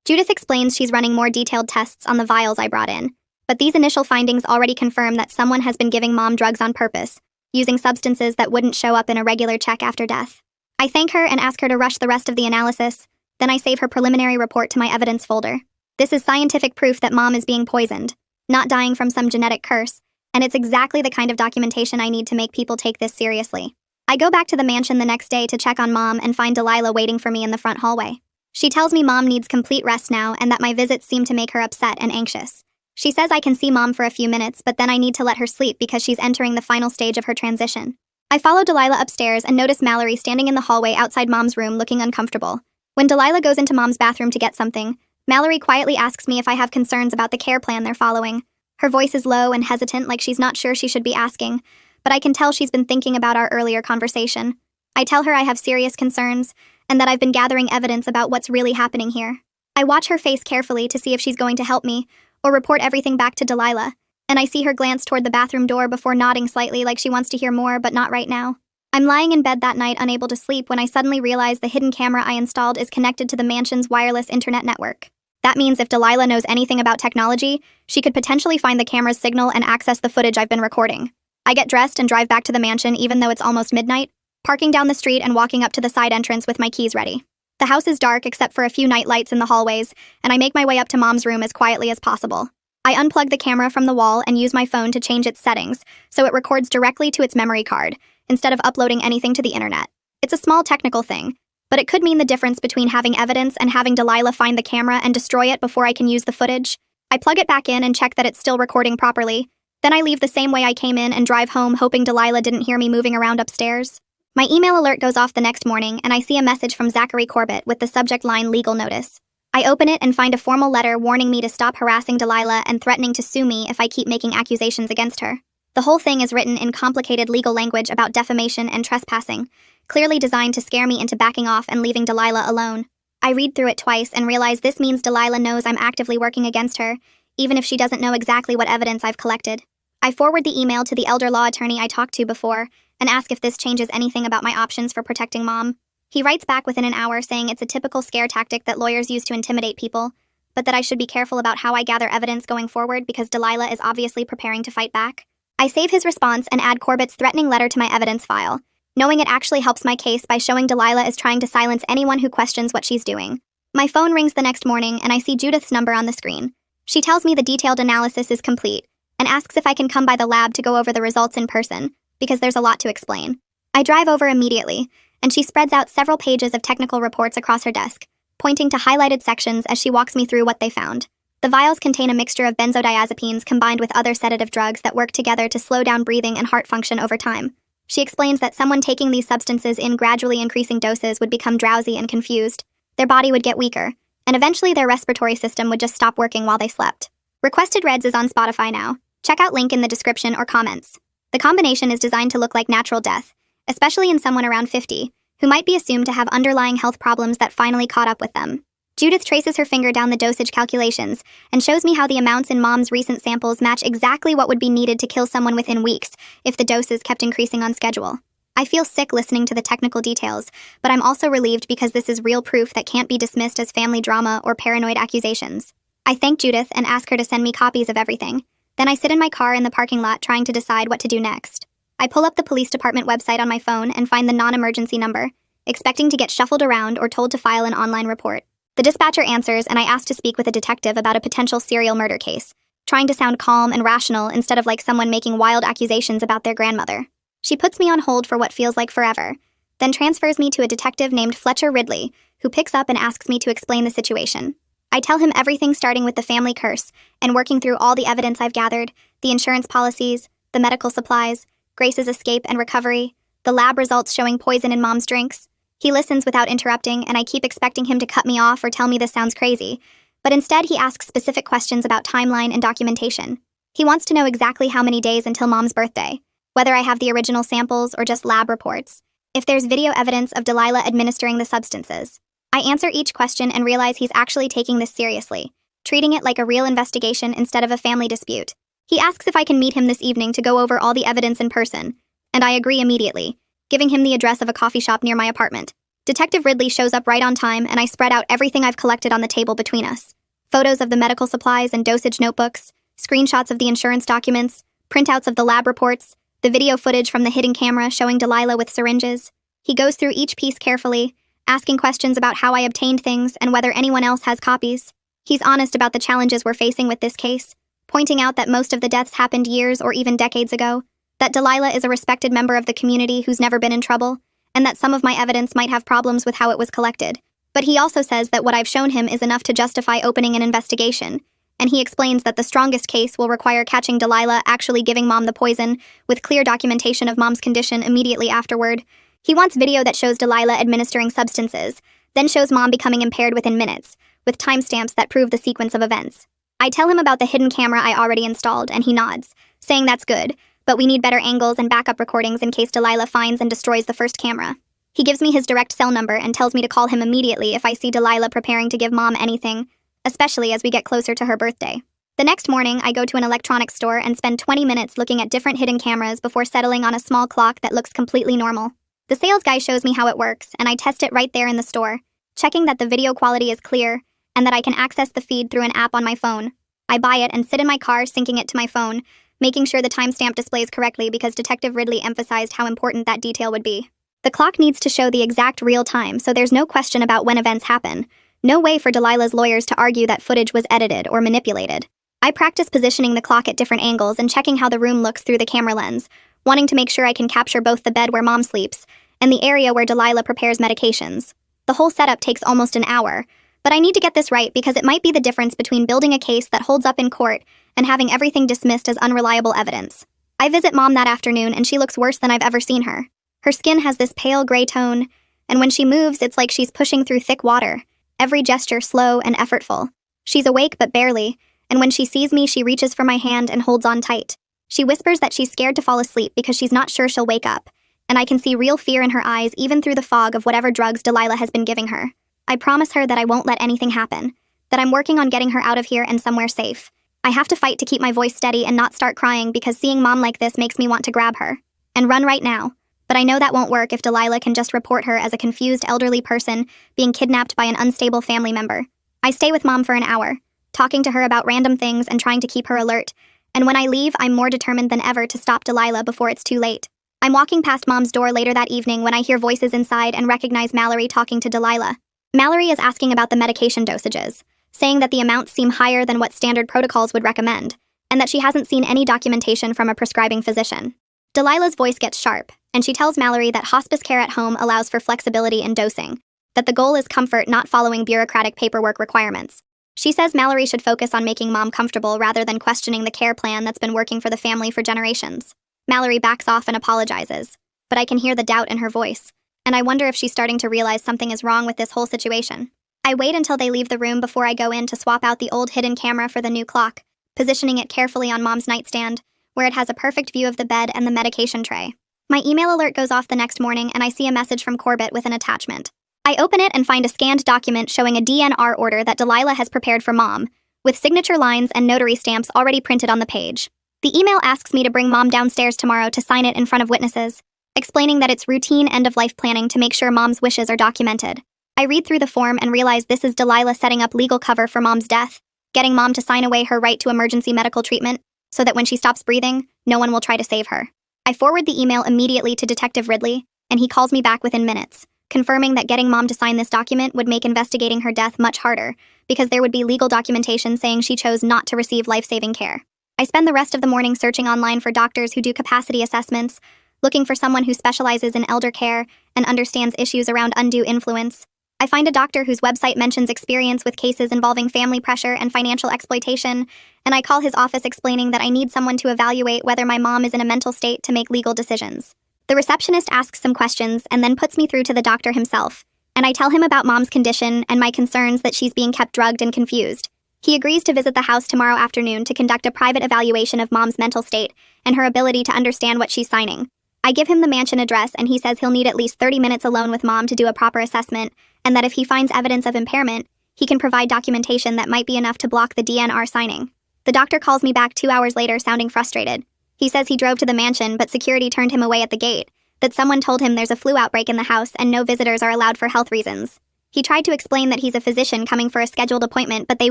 Judith explains she's running more detailed tests on the vials I brought in, but these initial findings already confirm that someone has been giving Mom drugs on purpose, using substances that wouldn't show up in a regular check after death. I thank her and ask her to rush the rest of the analysis, then I save her preliminary report to my evidence folder. This is scientific proof that Mom is being poisoned, not dying from some genetic curse, and it's exactly the kind of documentation I need to make people take this seriously. I go back to the mansion the next day to check on Mom and find Delilah waiting for me in the front hallway. She tells me Mom needs complete rest now and that my visits seem to make her upset and anxious. She says I can see Mom for a few minutes, but then I need to let her sleep because she's entering the final stage of her transition. I follow Delilah upstairs and notice Mallory standing in the hallway outside Mom's room looking uncomfortable. When Delilah goes into Mom's bathroom to get something, Mallory quietly asks me if I have concerns about the care plan they're following. Her voice is low and hesitant, like she's not sure she should be asking, but I can tell she's been thinking about our earlier conversation. I tell her I have serious concerns and that I've been gathering evidence about what's really happening here. I watch her face carefully to see if she's going to help me or report everything back to Delilah, and I see her glance toward the bathroom door before nodding slightly like she wants to hear more, but not right now. I'm lying in bed that night unable to sleep when I suddenly realize the hidden camera I installed is connected to the mansion's wireless internet network. That means if Delilah knows anything about technology, she could potentially find the camera's signal and access the footage I've been recording. I get dressed and drive back to the mansion even though it's almost midnight, parking down the street and walking up to the side entrance with my keys ready. The house is dark except for a few night lights in the hallways, and I make my way up to Mom's room as quietly as possible. I unplug the camera from the wall and use my phone to change its settings so it records directly to its memory card, instead of uploading anything to the internet. It's a small technical thing, But it could mean the difference between having evidence and having Delilah find the camera and destroy it before I can use the footage. I plug it back in and check that it's still recording properly. Then I leave the same way I came in and drive home, hoping Delilah didn't hear me moving around upstairs. My email alert goes off the next morning, and I see a message from Zachary Corbett with the subject line legal notice. I open it and find a formal letter warning me to stop harassing Delilah and threatening to sue me if I keep making accusations against her. The whole thing is written in complicated legal language about defamation and trespassing, clearly designed to scare me into backing off and leaving Delilah alone. I read through it twice and realize this means Delilah knows I'm actively working against her, even if she doesn't know exactly what evidence I've collected. I forward the email to the elder law attorney I talked to before and ask if this changes anything about my options for protecting Mom. He writes back within an hour saying it's a typical scare tactic that lawyers use to intimidate people, but that I should be careful about how I gather evidence going forward because Delilah is obviously preparing to fight back. I save his response and add Corbett's threatening letter to my evidence file, knowing it actually helps my case by showing Delilah is trying to silence anyone who questions what she's doing. My phone rings the next morning and I see Judith's number on the screen. She tells me the detailed analysis is complete and asks if I can come by the lab to go over the results in person, because there's a lot to explain. I drive over immediately, and she spreads out several pages of technical reports across her desk, pointing to highlighted sections as she walks me through what they found. The vials contain a mixture of benzodiazepines combined with other sedative drugs that work together to slow down breathing and heart function over time. She explains that someone taking these substances in gradually increasing doses would become drowsy and confused. Their body would get weaker, and eventually their respiratory system would just stop working while they slept. Requested Reds is on Spotify now. Check out link in the description or comments. The combination is designed to look like natural death, especially in someone around 50, who might be assumed to have underlying health problems that finally caught up with them. Judith traces her finger down the dosage calculations and shows me how the amounts in Mom's recent samples match exactly what would be needed to kill someone within weeks if the doses kept increasing on schedule. I feel sick listening to the technical details, but I'm also relieved because this is real proof that can't be dismissed as family drama or paranoid accusations. I thank Judith and ask her to send me copies of everything. Then I sit in my car in the parking lot trying to decide what to do next. I pull up the police department website on my phone and find the non-emergency number, expecting to get shuffled around or told to file an online report. The dispatcher answers and I ask to speak with a detective about a potential serial murder case, trying to sound calm and rational instead of like someone making wild accusations about their grandmother. She puts me on hold for what feels like forever, then transfers me to a detective named Fletcher Ridley, who picks up and asks me to explain the situation. I tell him everything starting with the family curse and working through all the evidence I've gathered, the insurance policies, the medical supplies, Grace's escape and recovery, the lab results showing poison in Mom's drinks. He listens without interrupting, and I keep expecting him to cut me off or tell me this sounds crazy, but instead he asks specific questions about timeline and documentation. He wants to know exactly how many days until Mom's birthday, whether I have the original samples or just lab reports, if there's video evidence of Delilah administering the substances. I answer each question and realize he's actually taking this seriously, treating it like a real investigation instead of a family dispute. He asks if I can meet him this evening to go over all the evidence in person, and I agree immediately, giving him the address of a coffee shop near my apartment. Detective Ridley shows up right on time, and I spread out everything I've collected on the table between us. Photos of the medical supplies and dosage notebooks, screenshots of the insurance documents, printouts of the lab reports, the video footage from the hidden camera showing Delilah with syringes. He goes through each piece carefully, asking questions about how I obtained things and whether anyone else has copies. He's honest about the challenges we're facing with this case, pointing out that most of the deaths happened years or even decades ago, that Delilah is a respected member of the community who's never been in trouble, and that some of my evidence might have problems with how it was collected. But he also says that what I've shown him is enough to justify opening an investigation, and he explains that the strongest case will require catching Delilah actually giving Mom the poison, with clear documentation of Mom's condition immediately afterward. He wants video that shows Delilah administering substances, then shows Mom becoming impaired within minutes, with timestamps that prove the sequence of events. I tell him about the hidden camera I already installed, and he nods, saying that's good, but we need better angles and backup recordings in case Delilah finds and destroys the first camera. He gives me his direct cell number and tells me to call him immediately if I see Delilah preparing to give Mom anything, especially as we get closer to her birthday. The next morning, I go to an electronics store and spend 20 minutes looking at different hidden cameras before settling on a small clock that looks completely normal. The sales guy shows me how it works, and I test it right there in the store, checking that the video quality is clear and that I can access the feed through an app on my phone. I buy it and sit in my car syncing it to my phone, making sure the timestamp displays correctly because Detective Ridley emphasized how important that detail would be. The clock needs to show the exact real time, so there's no question about when events happen. No way for Delilah's lawyers to argue that footage was edited or manipulated. I practice positioning the clock at different angles and checking how the room looks through the camera lens, wanting to make sure I can capture both the bed where Mom sleeps and the area where Delilah prepares medications. The whole setup takes almost an hour, but I need to get this right because it might be the difference between building a case that holds up in court and having everything dismissed as unreliable evidence. I visit Mom that afternoon and she looks worse than I've ever seen her. Her skin has this pale gray tone, and when she moves, it's like she's pushing through thick water, every gesture slow and effortful. She's awake but barely, and when she sees me, she reaches for my hand and holds on tight. She whispers that she's scared to fall asleep because she's not sure she'll wake up, and I can see real fear in her eyes even through the fog of whatever drugs Delilah has been giving her. I promise her that I won't let anything happen, that I'm working on getting her out of here and somewhere safe. I have to fight to keep my voice steady and not start crying because seeing Mom like this makes me want to grab her and run right now. But I know that won't work if Delilah can just report her as a confused elderly person being kidnapped by an unstable family member. I stay with Mom for an hour, talking to her about random things and trying to keep her alert, and when I leave, I'm more determined than ever to stop Delilah before it's too late. I'm walking past Mom's door later that evening when I hear voices inside and recognize Mallory talking to Delilah. Mallory is asking about the medication dosages, saying that the amounts seem higher than what standard protocols would recommend, and that she hasn't seen any documentation from a prescribing physician. Delilah's voice gets sharp, and she tells Mallory that hospice care at home allows for flexibility in dosing, that the goal is comfort, not following bureaucratic paperwork requirements. She says Mallory should focus on making Mom comfortable rather than questioning the care plan that's been working for the family for generations. Mallory backs off and apologizes, but I can hear the doubt in her voice, and I wonder if she's starting to realize something is wrong with this whole situation. I wait until they leave the room before I go in to swap out the old hidden camera for the new clock, positioning it carefully on Mom's nightstand, where it has a perfect view of the bed and the medication tray. My email alert goes off the next morning and I see a message from Corbett with an attachment. I open it and find a scanned document showing a DNR order that Delilah has prepared for Mom, with signature lines and notary stamps already printed on the page. The email asks me to bring Mom downstairs tomorrow to sign it in front of witnesses, explaining that it's routine end-of-life planning to make sure Mom's wishes are documented. I read through the form and realize this is Delilah setting up legal cover for Mom's death, getting Mom to sign away her right to emergency medical treatment so that when she stops breathing, no one will try to save her. I forward the email immediately to Detective Ridley, and he calls me back within minutes, confirming that getting Mom to sign this document would make investigating her death much harder, because there would be legal documentation saying she chose not to receive life-saving care. I spend the rest of the morning searching online for doctors who do capacity assessments, looking for someone who specializes in elder care and understands issues around undue influence. I find a doctor whose website mentions experience with cases involving family pressure and financial exploitation, and I call his office explaining that I need someone to evaluate whether my mom is in a mental state to make legal decisions. The receptionist asks some questions and then puts me through to the doctor himself, and I tell him about Mom's condition and my concerns that she's being kept drugged and confused. He agrees to visit the house tomorrow afternoon to conduct a private evaluation of Mom's mental state and her ability to understand what she's signing. I give him the mansion address and he says he'll need at least 30 minutes alone with Mom to do a proper assessment, and that if he finds evidence of impairment, he can provide documentation that might be enough to block the DNR signing. The doctor calls me back 2 hours later sounding frustrated. He says he drove to the mansion but security turned him away at the gate, that someone told him there's a flu outbreak in the house and no visitors are allowed for health reasons. He tried to explain that he's a physician coming for a scheduled appointment, but they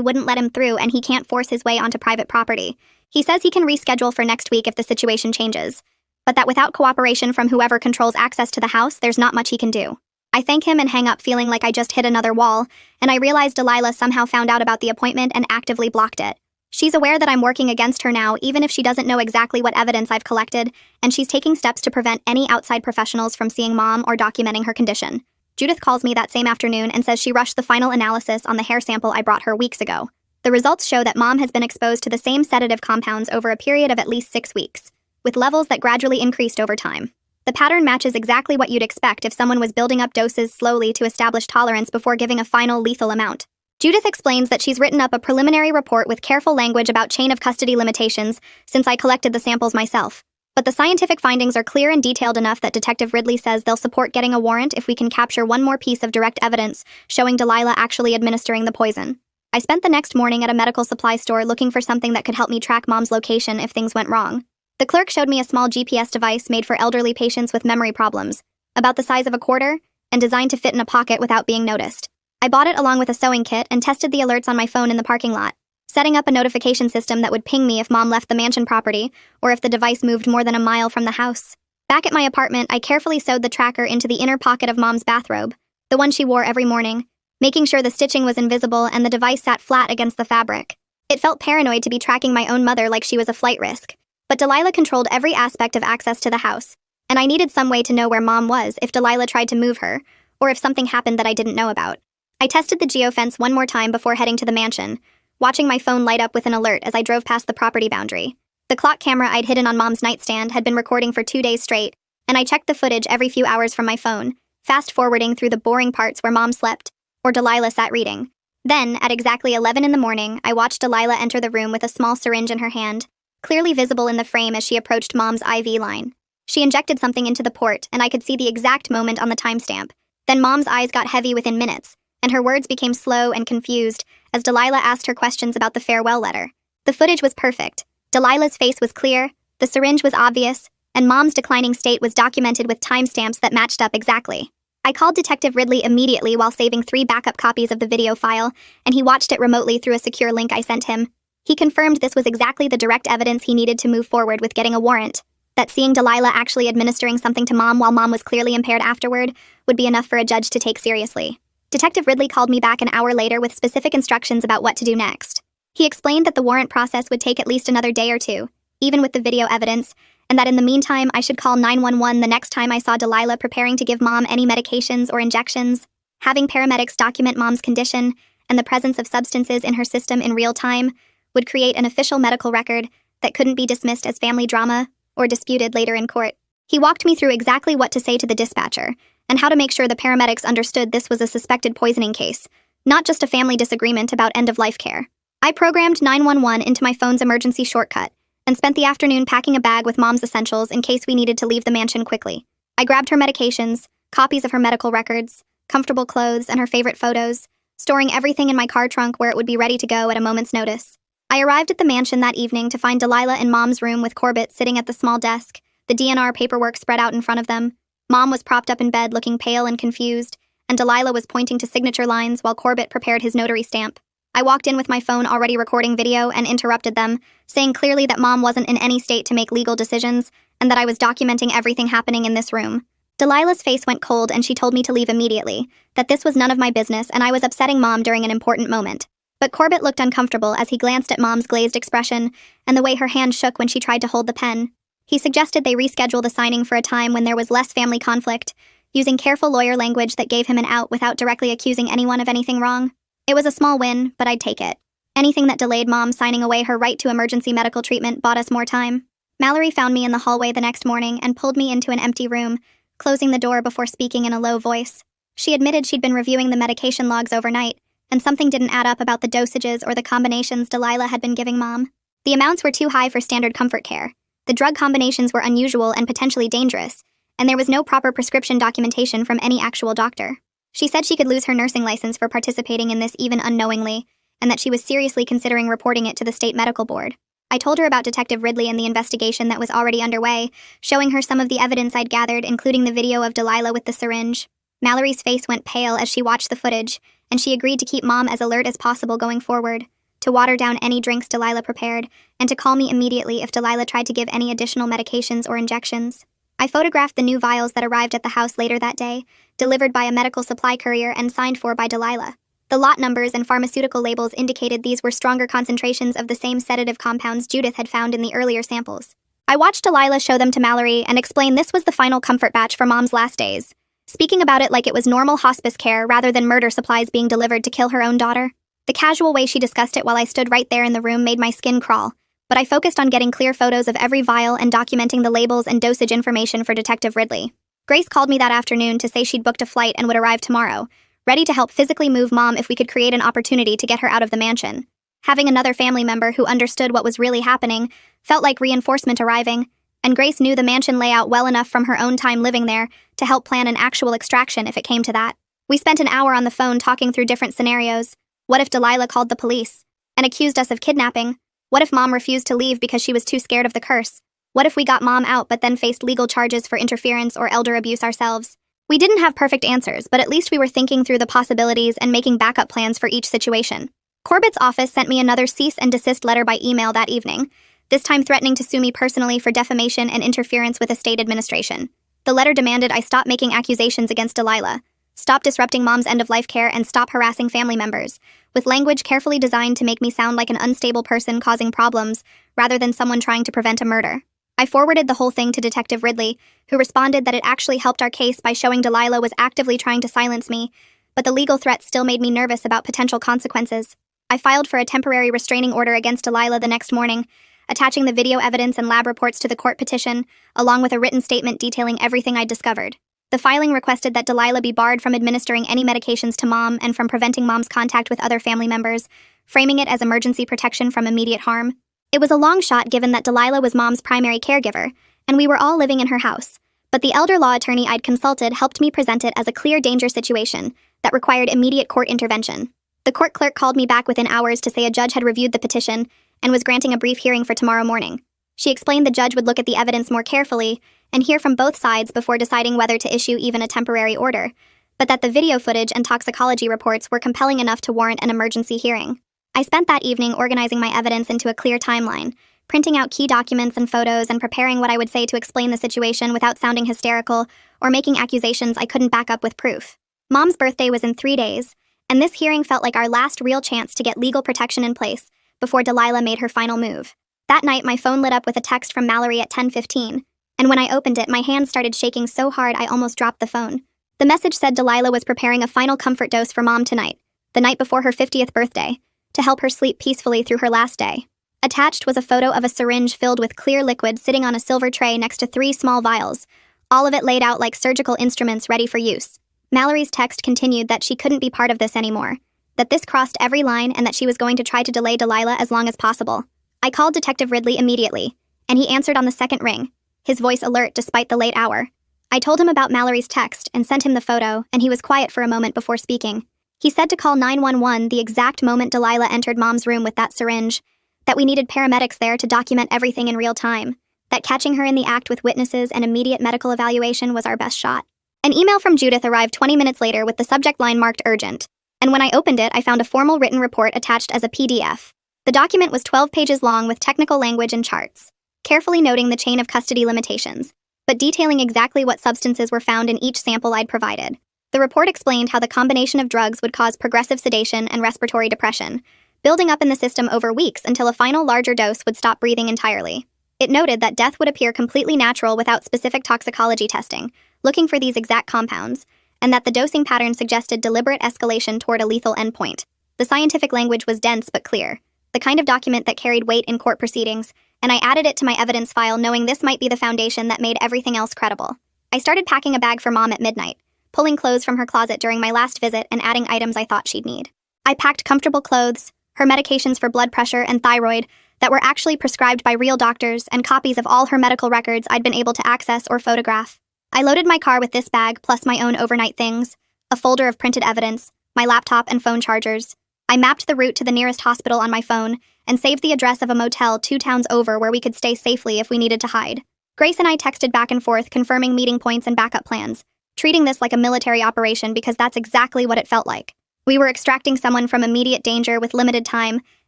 wouldn't let him through and he can't force his way onto private property. He says he can reschedule for next week if the situation changes, but that without cooperation from whoever controls access to the house, there's not much he can do. I thank him and hang up feeling like I just hit another wall, and I realize Delilah somehow found out about the appointment and actively blocked it. She's aware that I'm working against her now, even if she doesn't know exactly what evidence I've collected, and she's taking steps to prevent any outside professionals from seeing Mom or documenting her condition. Judith calls me that same afternoon and says she rushed the final analysis on the hair sample I brought her weeks ago. The results show that Mom has been exposed to the same sedative compounds over a period of at least 6 weeks, with levels that gradually increased over time. The pattern matches exactly what you'd expect if someone was building up doses slowly to establish tolerance before giving a final lethal amount. Judith explains that she's written up a preliminary report with careful language about chain of custody limitations since I collected the samples myself. But the scientific findings are clear and detailed enough that Detective Ridley says they'll support getting a warrant if we can capture one more piece of direct evidence showing Delilah actually administering the poison. I spent the next morning at a medical supply store looking for something that could help me track Mom's location if things went wrong. The clerk showed me a small GPS device made for elderly patients with memory problems, about the size of a quarter, and designed to fit in a pocket without being noticed. I bought it along with a sewing kit and tested the alerts on my phone in the parking lot, setting up a notification system that would ping me if Mom left the mansion property or if the device moved more than a mile from the house. Back at my apartment, I carefully sewed the tracker into the inner pocket of Mom's bathrobe, the one she wore every morning, making sure the stitching was invisible and the device sat flat against the fabric. It felt paranoid to be tracking my own mother like she was a flight risk. But Delilah controlled every aspect of access to the house, and I needed some way to know where Mom was if Delilah tried to move her, or if something happened that I didn't know about. I tested the geofence one more time before heading to the mansion, watching my phone light up with an alert as I drove past the property boundary. The clock camera I'd hidden on Mom's nightstand had been recording for 2 days straight, and I checked the footage every few hours from my phone, fast-forwarding through the boring parts where Mom slept, or Delilah sat reading. Then, at exactly 11 in the morning, I watched Delilah enter the room with a small syringe in her hand, clearly visible in the frame as she approached Mom's IV line. She injected something into the port, and I could see the exact moment on the timestamp. Then Mom's eyes got heavy within minutes, and her words became slow and confused as Delilah asked her questions about the farewell letter. The footage was perfect. Delilah's face was clear, the syringe was obvious, and Mom's declining state was documented with timestamps that matched up exactly. I called Detective Ridley immediately while saving 3 backup copies of the video file, and he watched it remotely through a secure link I sent him. He confirmed this was exactly the direct evidence he needed to move forward with getting a warrant, that seeing Delilah actually administering something to Mom while Mom was clearly impaired afterward would be enough for a judge to take seriously. Detective Ridley called me back an hour later with specific instructions about what to do next. He explained that the warrant process would take at least another day or two, even with the video evidence, and that in the meantime I should call 911 the next time I saw Delilah preparing to give Mom any medications or injections. Having paramedics document Mom's condition and the presence of substances in her system in real time would create an official medical record that couldn't be dismissed as family drama or disputed later in court. He walked me through exactly what to say to the dispatcher and how to make sure the paramedics understood this was a suspected poisoning case, not just a family disagreement about end-of-life care. I programmed 911 into my phone's emergency shortcut and spent the afternoon packing a bag with Mom's essentials in case we needed to leave the mansion quickly. I grabbed her medications, copies of her medical records, comfortable clothes, and her favorite photos, storing everything in my car trunk where it would be ready to go at a moment's notice. I arrived at the mansion that evening to find Delilah in Mom's room with Corbett sitting at the small desk, the DNR paperwork spread out in front of them. Mom was propped up in bed looking pale and confused, and Delilah was pointing to signature lines while Corbett prepared his notary stamp. I walked in with my phone already recording video and interrupted them, saying clearly that Mom wasn't in any state to make legal decisions and that I was documenting everything happening in this room. Delilah's face went cold and she told me to leave immediately, that this was none of my business and I was upsetting Mom during an important moment. But Corbett looked uncomfortable as he glanced at Mom's glazed expression and the way her hand shook when she tried to hold the pen. He suggested they reschedule the signing for a time when there was less family conflict, using careful lawyer language that gave him an out without directly accusing anyone of anything wrong. It was a small win, but I'd take it. Anything that delayed Mom signing away her right to emergency medical treatment bought us more time. Mallory found me in the hallway the next morning and pulled me into an empty room, closing the door before speaking in a low voice. She admitted she'd been reviewing the medication logs overnight, and something didn't add up about the dosages or the combinations Delilah had been giving Mom. The amounts were too high for standard comfort care. The drug combinations were unusual and potentially dangerous, and there was no proper prescription documentation from any actual doctor. She said she could lose her nursing license for participating in this even unknowingly, and that she was seriously considering reporting it to the state medical board. I told her about Detective Ridley and the investigation that was already underway, showing her some of the evidence I'd gathered, including the video of Delilah with the syringe. Mallory's face went pale as she watched the footage, and she agreed to keep Mom as alert as possible going forward, to water down any drinks Delilah prepared, and to call me immediately if Delilah tried to give any additional medications or injections. I photographed the new vials that arrived at the house later that day, delivered by a medical supply courier and signed for by Delilah. The lot numbers and pharmaceutical labels indicated these were stronger concentrations of the same sedative compounds Judith had found in the earlier samples. I watched Delilah show them to Mallory and explain this was the final comfort batch for Mom's last days, speaking about it like it was normal hospice care rather than murder supplies being delivered to kill her own daughter. The casual way she discussed it while I stood right there in the room made my skin crawl, but I focused on getting clear photos of every vial and documenting the labels and dosage information for Detective Ridley. Grace called me that afternoon to say she'd booked a flight and would arrive tomorrow, ready to help physically move Mom if we could create an opportunity to get her out of the mansion. Having another family member who understood what was really happening felt like reinforcement arriving, and Grace knew the mansion layout well enough from her own time living there to help plan an actual extraction if it came to that. We spent an hour on the phone talking through different scenarios. What if Delilah called the police and accused us of kidnapping? What if Mom refused to leave because she was too scared of the curse? What if we got Mom out but then faced legal charges for interference or elder abuse ourselves? We didn't have perfect answers, but at least we were thinking through the possibilities and making backup plans for each situation. Corbett's office sent me another cease and desist letter by email that evening, this time threatening to sue me personally for defamation and interference with estate administration. The letter demanded I stop making accusations against Delilah, stop disrupting Mom's end-of-life care, and stop harassing family members, with language carefully designed to make me sound like an unstable person causing problems rather than someone trying to prevent a murder. I forwarded the whole thing to Detective Ridley, who responded that it actually helped our case by showing Delilah was actively trying to silence me, but the legal threats still made me nervous about potential consequences. I filed for a temporary restraining order against Delilah the next morning, attaching the video evidence and lab reports to the court petition, along with a written statement detailing everything I'd discovered. The filing requested that Delilah be barred from administering any medications to Mom and from preventing Mom's contact with other family members, framing it as emergency protection from immediate harm. It was a long shot given that Delilah was Mom's primary caregiver, and we were all living in her house, but the elder law attorney I'd consulted helped me present it as a clear danger situation that required immediate court intervention. The court clerk called me back within hours to say a judge had reviewed the petition and was granting a brief hearing for tomorrow morning. She explained the judge would look at the evidence more carefully and hear from both sides before deciding whether to issue even a temporary order, but that the video footage and toxicology reports were compelling enough to warrant an emergency hearing. I spent that evening organizing my evidence into a clear timeline, printing out key documents and photos and preparing what I would say to explain the situation without sounding hysterical or making accusations I couldn't back up with proof. Mom's birthday was in 3 days, and this hearing felt like our last real chance to get legal protection in place before Delilah made her final move. That night, my phone lit up with a text from Mallory at 10:15, and when I opened it, my hands started shaking so hard I almost dropped the phone. The message said Delilah was preparing a final comfort dose for Mom tonight, the night before her 50th birthday, to help her sleep peacefully through her last day. Attached was a photo of a syringe filled with clear liquid sitting on a silver tray next to 3 small vials, all of it laid out like surgical instruments ready for use. Mallory's text continued that she couldn't be part of this anymore, that this crossed every line and that she was going to try to delay Delilah as long as possible. I called Detective Ridley immediately, and he answered on the second ring, his voice alert despite the late hour. I told him about Mallory's text and sent him the photo, and he was quiet for a moment before speaking. He said to call 911 the exact moment Delilah entered Mom's room with that syringe, that we needed paramedics there to document everything in real time, that catching her in the act with witnesses and immediate medical evaluation was our best shot. An email from Judith arrived 20 minutes later with the subject line marked urgent, and when I opened it, I found a formal written report attached as a PDF. The document was 12 pages long with technical language and charts, carefully noting the chain of custody limitations, but detailing exactly what substances were found in each sample I'd provided. The report explained how the combination of drugs would cause progressive sedation and respiratory depression, building up in the system over weeks until a final larger dose would stop breathing entirely. It noted that death would appear completely natural without specific toxicology testing, looking for these exact compounds, and that the dosing pattern suggested deliberate escalation toward a lethal endpoint. The scientific language was dense but clear, the kind of document that carried weight in court proceedings, and I added it to my evidence file knowing this might be the foundation that made everything else credible. I started packing a bag for Mom at midnight, pulling clothes from her closet during my last visit and adding items I thought she'd need. I packed comfortable clothes, her medications for blood pressure and thyroid that were actually prescribed by real doctors, and copies of all her medical records I'd been able to access or photograph. I loaded my car with this bag plus my own overnight things, a folder of printed evidence, my laptop and phone chargers. I mapped the route to the nearest hospital on my phone and saved the address of a motel 2 towns over where we could stay safely if we needed to hide. Grace and I texted back and forth confirming meeting points and backup plans, treating this like a military operation because that's exactly what it felt like. We were extracting someone from immediate danger with limited time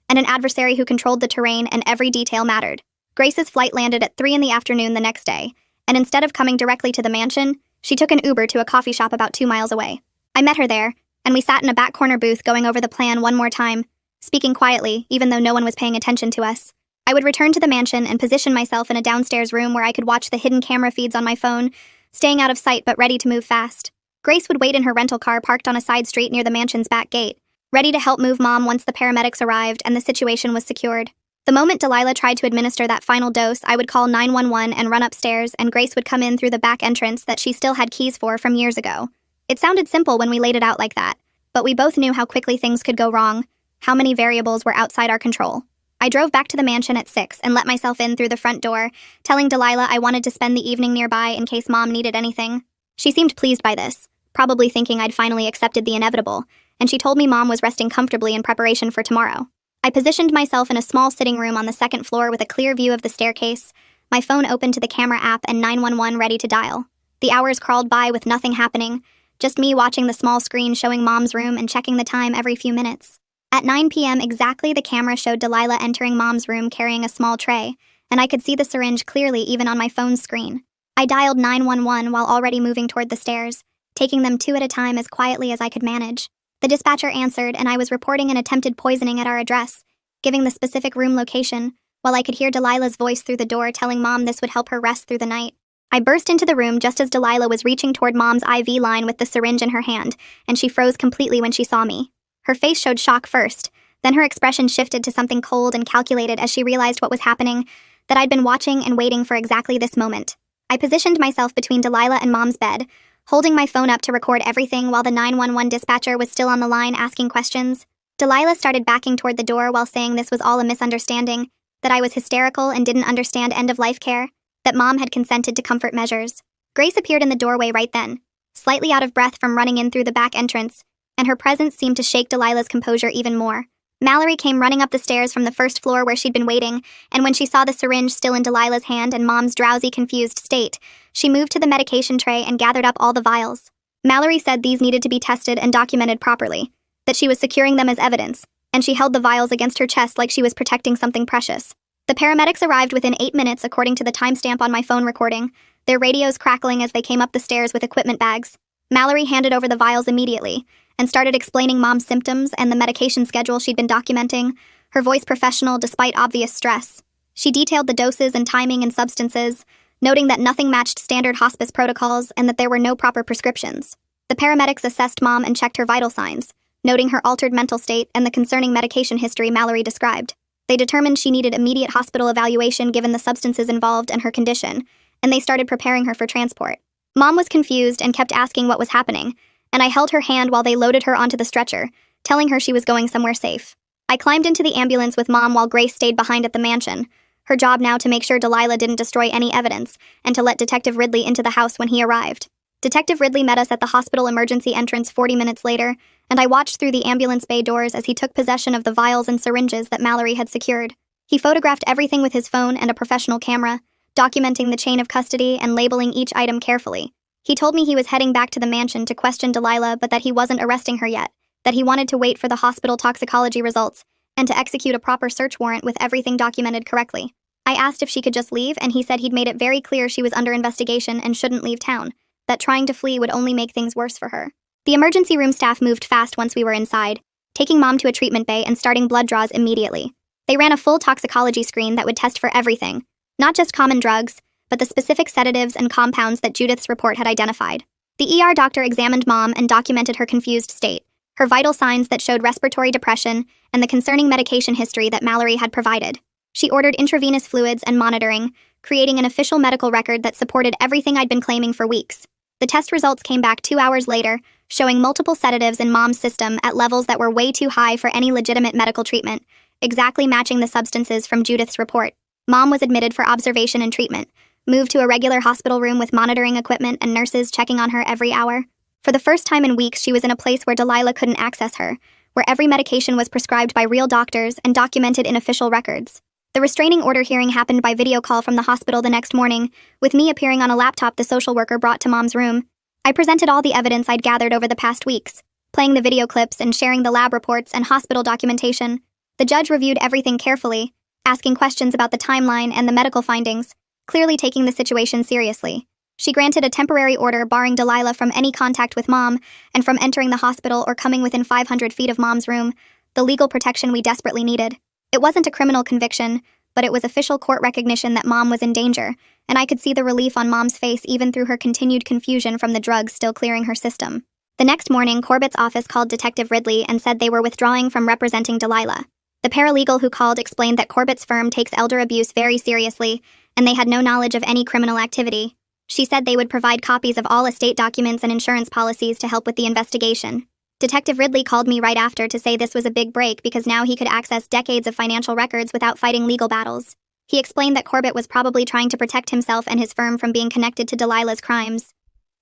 and an adversary who controlled the terrain and every detail mattered. Grace's flight landed at 3 in the afternoon the next day, and instead of coming directly to the mansion, she took an Uber to a coffee shop about 2 miles away. I met her there, and we sat in a back corner booth going over the plan one more time, speaking quietly, even though no one was paying attention to us. I would return to the mansion and position myself in a downstairs room where I could watch the hidden camera feeds on my phone, staying out of sight but ready to move fast. Grace would wait in her rental car parked on a side street near the mansion's back gate, ready to help move Mom once the paramedics arrived and the situation was secured. The moment Delilah tried to administer that final dose, I would call 911 and run upstairs, and Grace would come in through the back entrance that she still had keys for from years ago. It sounded simple when we laid it out like that, but we both knew how quickly things could go wrong, how many variables were outside our control. I drove back to the mansion at 6 and let myself in through the front door, telling Delilah I wanted to spend the evening nearby in case Mom needed anything. She seemed pleased by this, probably thinking I'd finally accepted the inevitable, and she told me Mom was resting comfortably in preparation for tomorrow. I positioned myself in a small sitting room on the second floor with a clear view of the staircase, my phone open to the camera app and 911 ready to dial. The hours crawled by with nothing happening, just me watching the small screen showing Mom's room and checking the time every few minutes. At 9 p.m. exactly, the camera showed Delilah entering Mom's room carrying a small tray, and I could see the syringe clearly even on my phone's screen. I dialed 911 while already moving toward the stairs, taking them 2 at a time as quietly as I could manage. The dispatcher answered, and I was reporting an attempted poisoning at our address, giving the specific room location, while I could hear Delilah's voice through the door telling Mom this would help her rest through the night. I burst into the room just as Delilah was reaching toward Mom's IV line with the syringe in her hand, and she froze completely when she saw me. Her face showed shock first, then her expression shifted to something cold and calculated as she realized what was happening, that I'd been watching and waiting for exactly this moment. I positioned myself between Delilah and Mom's bed, holding my phone up to record everything while the 911 dispatcher was still on the line asking questions. Delilah started backing toward the door while saying this was all a misunderstanding, that I was hysterical and didn't understand end-of-life care, that Mom had consented to comfort measures. Grace appeared in the doorway right then, slightly out of breath from running in through the back entrance, and her presence seemed to shake Delilah's composure even more. Mallory came running up the stairs from the first floor where she'd been waiting, and when she saw the syringe still in Delilah's hand and Mom's drowsy, confused state, she moved to the medication tray and gathered up all the vials. Mallory said these needed to be tested and documented properly, that she was securing them as evidence, and she held the vials against her chest like she was protecting something precious. The paramedics arrived within 8 minutes according to the timestamp on my phone recording, their radios crackling as they came up the stairs with equipment bags. Mallory handed over the vials immediately and started explaining Mom's symptoms and the medication schedule she'd been documenting, her voice professional despite obvious stress. She detailed the doses and timing and substances, noting that nothing matched standard hospice protocols and that there were no proper prescriptions. The paramedics assessed Mom and checked her vital signs, noting her altered mental state and the concerning medication history Mallory described. They determined she needed immediate hospital evaluation given the substances involved and her condition, and they started preparing her for transport. Mom was confused and kept asking what was happening, and I held her hand while they loaded her onto the stretcher, telling her she was going somewhere safe. I climbed into the ambulance with Mom while Grace stayed behind at the mansion, her job now to make sure Delilah didn't destroy any evidence and to let Detective Ridley into the house when he arrived. Detective Ridley met us at the hospital emergency entrance 40 minutes later, and I watched through the ambulance bay doors as he took possession of the vials and syringes that Mallory had secured. He photographed everything with his phone and a professional camera, documenting the chain of custody and labeling each item carefully. He told me he was heading back to the mansion to question Delilah but that he wasn't arresting her yet, that he wanted to wait for the hospital toxicology results and to execute a proper search warrant with everything documented correctly. I asked if she could just leave, and he said he'd made it very clear she was under investigation and shouldn't leave town, that trying to flee would only make things worse for her. The emergency room staff moved fast once we were inside, taking Mom to a treatment bay and starting blood draws immediately. They ran a full toxicology screen that would test for everything, not just common drugs, but the specific sedatives and compounds that Judith's report had identified. The ER doctor examined Mom and documented her confused state, her vital signs that showed respiratory depression, and the concerning medication history that Mallory had provided. She ordered intravenous fluids and monitoring, creating an official medical record that supported everything I'd been claiming for weeks. The test results came back 2 hours later, showing multiple sedatives in Mom's system at levels that were way too high for any legitimate medical treatment, exactly matching the substances from Judith's report. Mom was admitted for observation and treatment, moved to a regular hospital room with monitoring equipment and nurses checking on her every hour. For the first time in weeks, she was in a place where Delilah couldn't access her, where every medication was prescribed by real doctors and documented in official records. The restraining order hearing happened by video call from the hospital the next morning, with me appearing on a laptop the social worker brought to Mom's room. I presented all the evidence I'd gathered over the past weeks, playing the video clips and sharing the lab reports and hospital documentation. The judge reviewed everything carefully, asking questions about the timeline and the medical findings, clearly taking the situation seriously. She granted a temporary order barring Delilah from any contact with Mom and from entering the hospital or coming within 500 feet of Mom's room, the legal protection we desperately needed. It wasn't a criminal conviction, but it was official court recognition that Mom was in danger, and I could see the relief on Mom's face even through her continued confusion from the drugs still clearing her system. The next morning, Corbett's office called Detective Ridley and said they were withdrawing from representing Delilah. The paralegal who called explained that Corbett's firm takes elder abuse very seriously, and they had no knowledge of any criminal activity. She said they would provide copies of all estate documents and insurance policies to help with the investigation. Detective Ridley called me right after to say this was a big break because now he could access decades of financial records without fighting legal battles. He explained that Corbett was probably trying to protect himself and his firm from being connected to Delilah's crimes.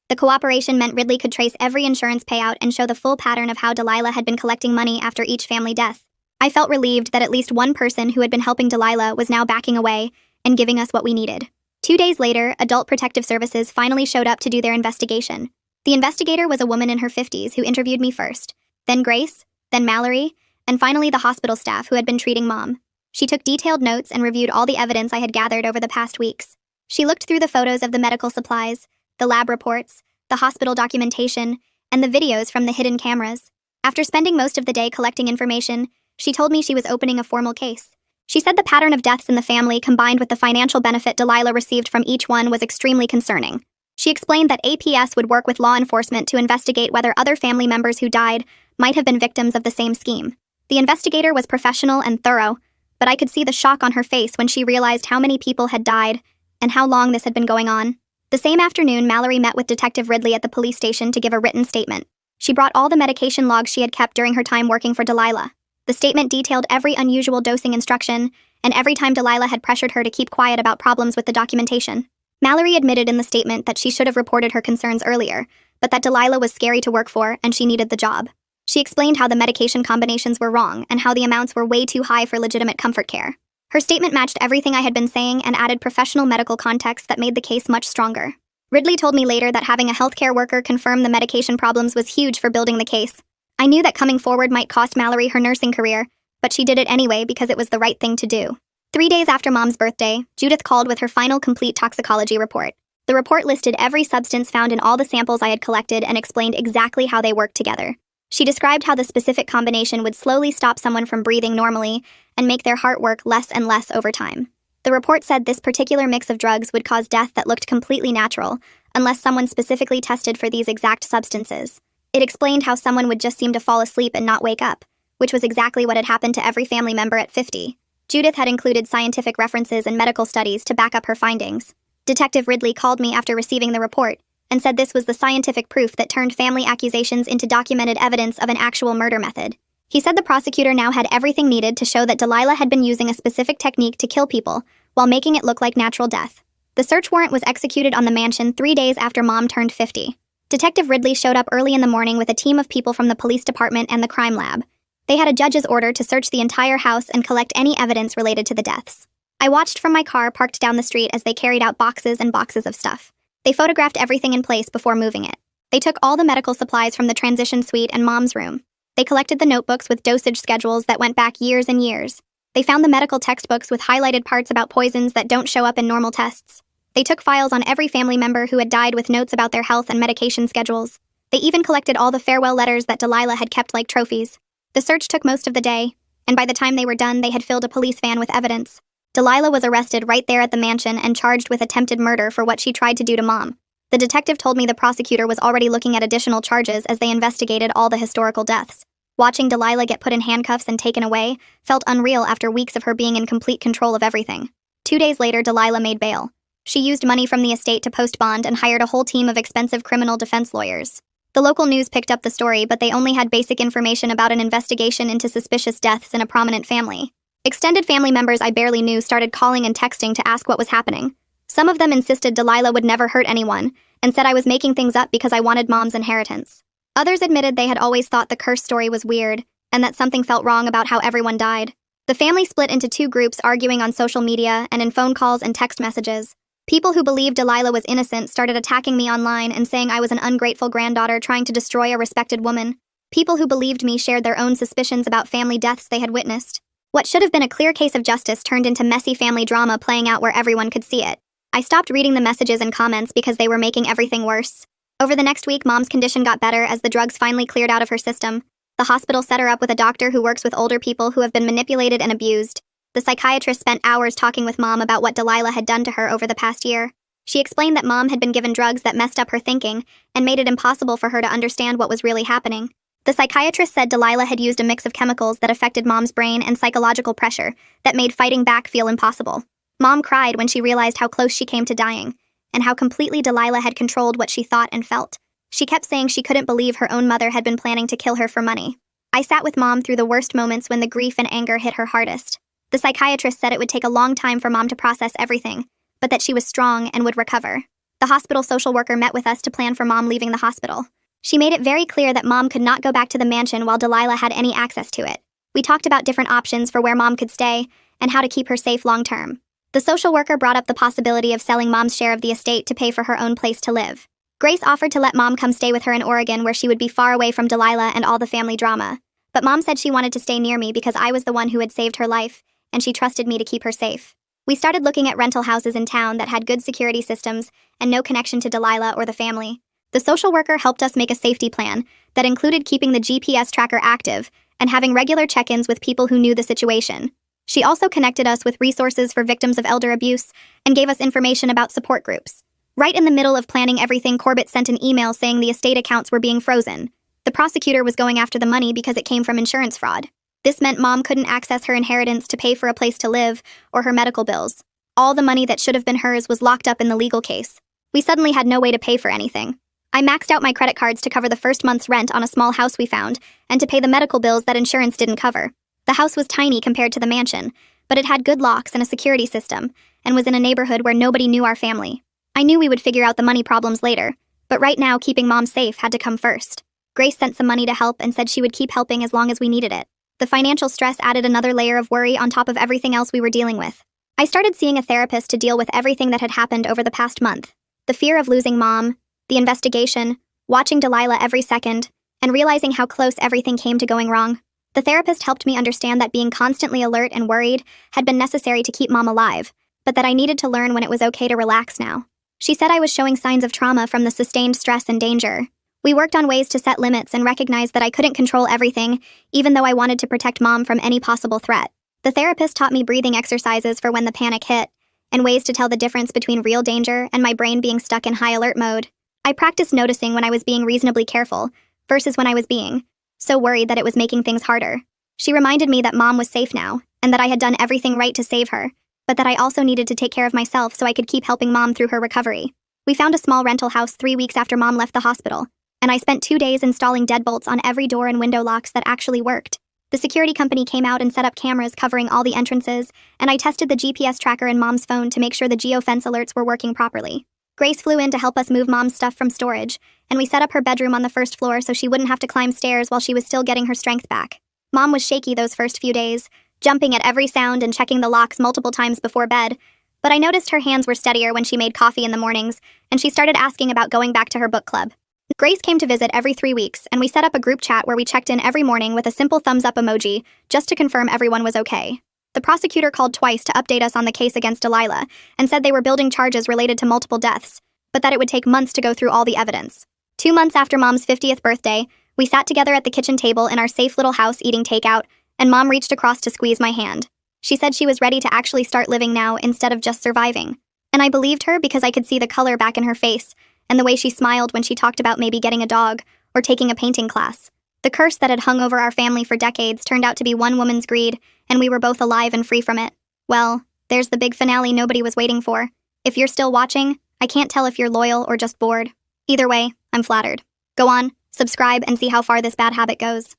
The cooperation meant Ridley could trace every insurance payout and show the full pattern of how Delilah had been collecting money after each family death. I felt relieved that at least one person who had been helping Delilah was now backing away and giving us what we needed. 2 days later, Adult Protective Services finally showed up to do their investigation. The investigator was a woman in her 50s who interviewed me first, then Grace, then Mallory, and finally the hospital staff who had been treating Mom. She took detailed notes and reviewed all the evidence I had gathered over the past weeks. She looked through the photos of the medical supplies, the lab reports, the hospital documentation, and the videos from the hidden cameras. After spending most of the day collecting information, she told me she was opening a formal case, She said the pattern of deaths in the family combined with the financial benefit Delilah received from each one was extremely concerning. She explained that APS would work with law enforcement to investigate whether other family members who died might have been victims of the same scheme. The investigator was professional and thorough, but I could see the shock on her face when she realized how many people had died and how long this had been going on. The same afternoon, Mallory met with Detective Ridley at the police station to give a written statement. She brought all the medication logs she had kept during her time working for Delilah. The statement detailed every unusual dosing instruction and every time Delilah had pressured her to keep quiet about problems with the documentation. Mallory admitted in the statement that she should have reported her concerns earlier, but that Delilah was scary to work for and she needed the job. She explained how the medication combinations were wrong and how the amounts were way too high for legitimate comfort care. Her statement matched everything I had been saying and added professional medical context that made the case much stronger. Ridley told me later that having a healthcare worker confirm the medication problems was huge for building the case. I knew that coming forward might cost Mallory her nursing career, but she did it anyway because it was the right thing to do. 3 days after Mom's birthday, Judith called with her final complete toxicology report. The report listed every substance found in all the samples I had collected and explained exactly how they worked together. She described how the specific combination would slowly stop someone from breathing normally and make their heart work less and less over time. The report said this particular mix of drugs would cause death that looked completely natural, unless someone specifically tested for these exact substances. It explained how someone would just seem to fall asleep and not wake up, which was exactly what had happened to every family member at 50. Judith had included scientific references and medical studies to back up her findings. Detective Ridley called me after receiving the report and said this was the scientific proof that turned family accusations into documented evidence of an actual murder method. He said the prosecutor now had everything needed to show that Delilah had been using a specific technique to kill people while making it look like natural death. The search warrant was executed on the mansion 3 days after Mom turned 50. Detective Ridley showed up early in the morning with a team of people from the police department and the crime lab. They had a judge's order to search the entire house and collect any evidence related to the deaths. I watched from my car parked down the street as they carried out boxes and boxes of stuff. They photographed everything in place before moving it. They took all the medical supplies from the transition suite and Mom's room. They collected the notebooks with dosage schedules that went back years and years. They found the medical textbooks with highlighted parts about poisons that don't show up in normal tests. They took files on every family member who had died with notes about their health and medication schedules. They even collected all the farewell letters that Delilah had kept like trophies. The search took most of the day, and by the time they were done, they had filled a police van with evidence. Delilah was arrested right there at the mansion and charged with attempted murder for what she tried to do to Mom. The detective told me the prosecutor was already looking at additional charges as they investigated all the historical deaths. Watching Delilah get put in handcuffs and taken away felt unreal after weeks of her being in complete control of everything. 2 days later, Delilah made bail. She used money from the estate to post bond and hired a whole team of expensive criminal defense lawyers. The local news picked up the story, but they only had basic information about an investigation into suspicious deaths in a prominent family. Extended family members I barely knew started calling and texting to ask what was happening. Some of them insisted Delilah would never hurt anyone and said I was making things up because I wanted Mom's inheritance. Others admitted they had always thought the curse story was weird and that something felt wrong about how everyone died. The family split into 2 groups, arguing on social media and in phone calls and text messages. People who believed Delilah was innocent started attacking me online and saying I was an ungrateful granddaughter trying to destroy a respected woman. People who believed me shared their own suspicions about family deaths they had witnessed. What should have been a clear case of justice turned into messy family drama playing out where everyone could see it. I stopped reading the messages and comments because they were making everything worse. Over the next week, Mom's condition got better as the drugs finally cleared out of her system. The hospital set her up with a doctor who works with older people who have been manipulated and abused. The psychiatrist spent hours talking with Mom about what Delilah had done to her over the past year. She explained that Mom had been given drugs that messed up her thinking and made it impossible for her to understand what was really happening. The psychiatrist said Delilah had used a mix of chemicals that affected Mom's brain and psychological pressure that made fighting back feel impossible. Mom cried when she realized how close she came to dying, and how completely Delilah had controlled what she thought and felt. She kept saying she couldn't believe her own mother had been planning to kill her for money. I sat with Mom through the worst moments when the grief and anger hit her hardest. The psychiatrist said it would take a long time for Mom to process everything, but that she was strong and would recover. The hospital social worker met with us to plan for Mom leaving the hospital. She made it very clear that Mom could not go back to the mansion while Delilah had any access to it. We talked about different options for where Mom could stay and how to keep her safe long term. The social worker brought up the possibility of selling Mom's share of the estate to pay for her own place to live. Grace offered to let Mom come stay with her in Oregon, where she would be far away from Delilah and all the family drama. But Mom said she wanted to stay near me because I was the one who had saved her life, and she trusted me to keep her safe. We started looking at rental houses in town that had good security systems and no connection to Delilah or the family. The social worker helped us make a safety plan that included keeping the GPS tracker active and having regular check-ins with people who knew the situation. She also connected us with resources for victims of elder abuse and gave us information about support groups. Right in the middle of planning everything, Corbett sent an email saying the estate accounts were being frozen. The prosecutor was going after the money because it came from insurance fraud. This meant Mom couldn't access her inheritance to pay for a place to live or her medical bills. All the money that should have been hers was locked up in the legal case. We suddenly had no way to pay for anything. I maxed out my credit cards to cover the first month's rent on a small house we found and to pay the medical bills that insurance didn't cover. The house was tiny compared to the mansion, but it had good locks and a security system and was in a neighborhood where nobody knew our family. I knew we would figure out the money problems later, but right now keeping Mom safe had to come first. Grace sent some money to help and said she would keep helping as long as we needed it. The financial stress added another layer of worry on top of everything else we were dealing with. I started seeing a therapist to deal with everything that had happened over the past month. The fear of losing Mom, the investigation, watching Delilah every second, and realizing how close everything came to going wrong. The therapist helped me understand that being constantly alert and worried had been necessary to keep Mom alive, but that I needed to learn when it was okay to relax now. She said I was showing signs of trauma from the sustained stress and danger. We worked on ways to set limits and recognized that I couldn't control everything, even though I wanted to protect Mom from any possible threat. The therapist taught me breathing exercises for when the panic hit, and ways to tell the difference between real danger and my brain being stuck in high alert mode. I practiced noticing when I was being reasonably careful, versus when I was being so worried that it was making things harder. She reminded me that Mom was safe now, and that I had done everything right to save her, but that I also needed to take care of myself so I could keep helping Mom through her recovery. We found a small rental house 3 weeks after Mom left the hospital, and I spent 2 days installing deadbolts on every door and window locks that actually worked. The security company came out and set up cameras covering all the entrances, and I tested the GPS tracker in Mom's phone to make sure the geofence alerts were working properly. Grace flew in to help us move Mom's stuff from storage, and we set up her bedroom on the first floor so she wouldn't have to climb stairs while she was still getting her strength back. Mom was shaky those first few days, jumping at every sound and checking the locks multiple times before bed, but I noticed her hands were steadier when she made coffee in the mornings, and she started asking about going back to her book club. Grace came to visit every 3 weeks, and we set up a group chat where we checked in every morning with a simple thumbs-up emoji, just to confirm everyone was okay. The prosecutor called twice to update us on the case against Delilah, and said they were building charges related to multiple deaths, but that it would take months to go through all the evidence. 2 months after Mom's 50th birthday, we sat together at the kitchen table in our safe little house eating takeout, and Mom reached across to squeeze my hand. She said she was ready to actually start living now instead of just surviving. And I believed her because I could see the color back in her face, and the way she smiled when she talked about maybe getting a dog or taking a painting class. The curse that had hung over our family for decades turned out to be one woman's greed, and we were both alive and free from it. Well, there's the big finale nobody was waiting for. If you're still watching, I can't tell if you're loyal or just bored. Either way, I'm flattered. Go on, subscribe, and see how far this bad habit goes.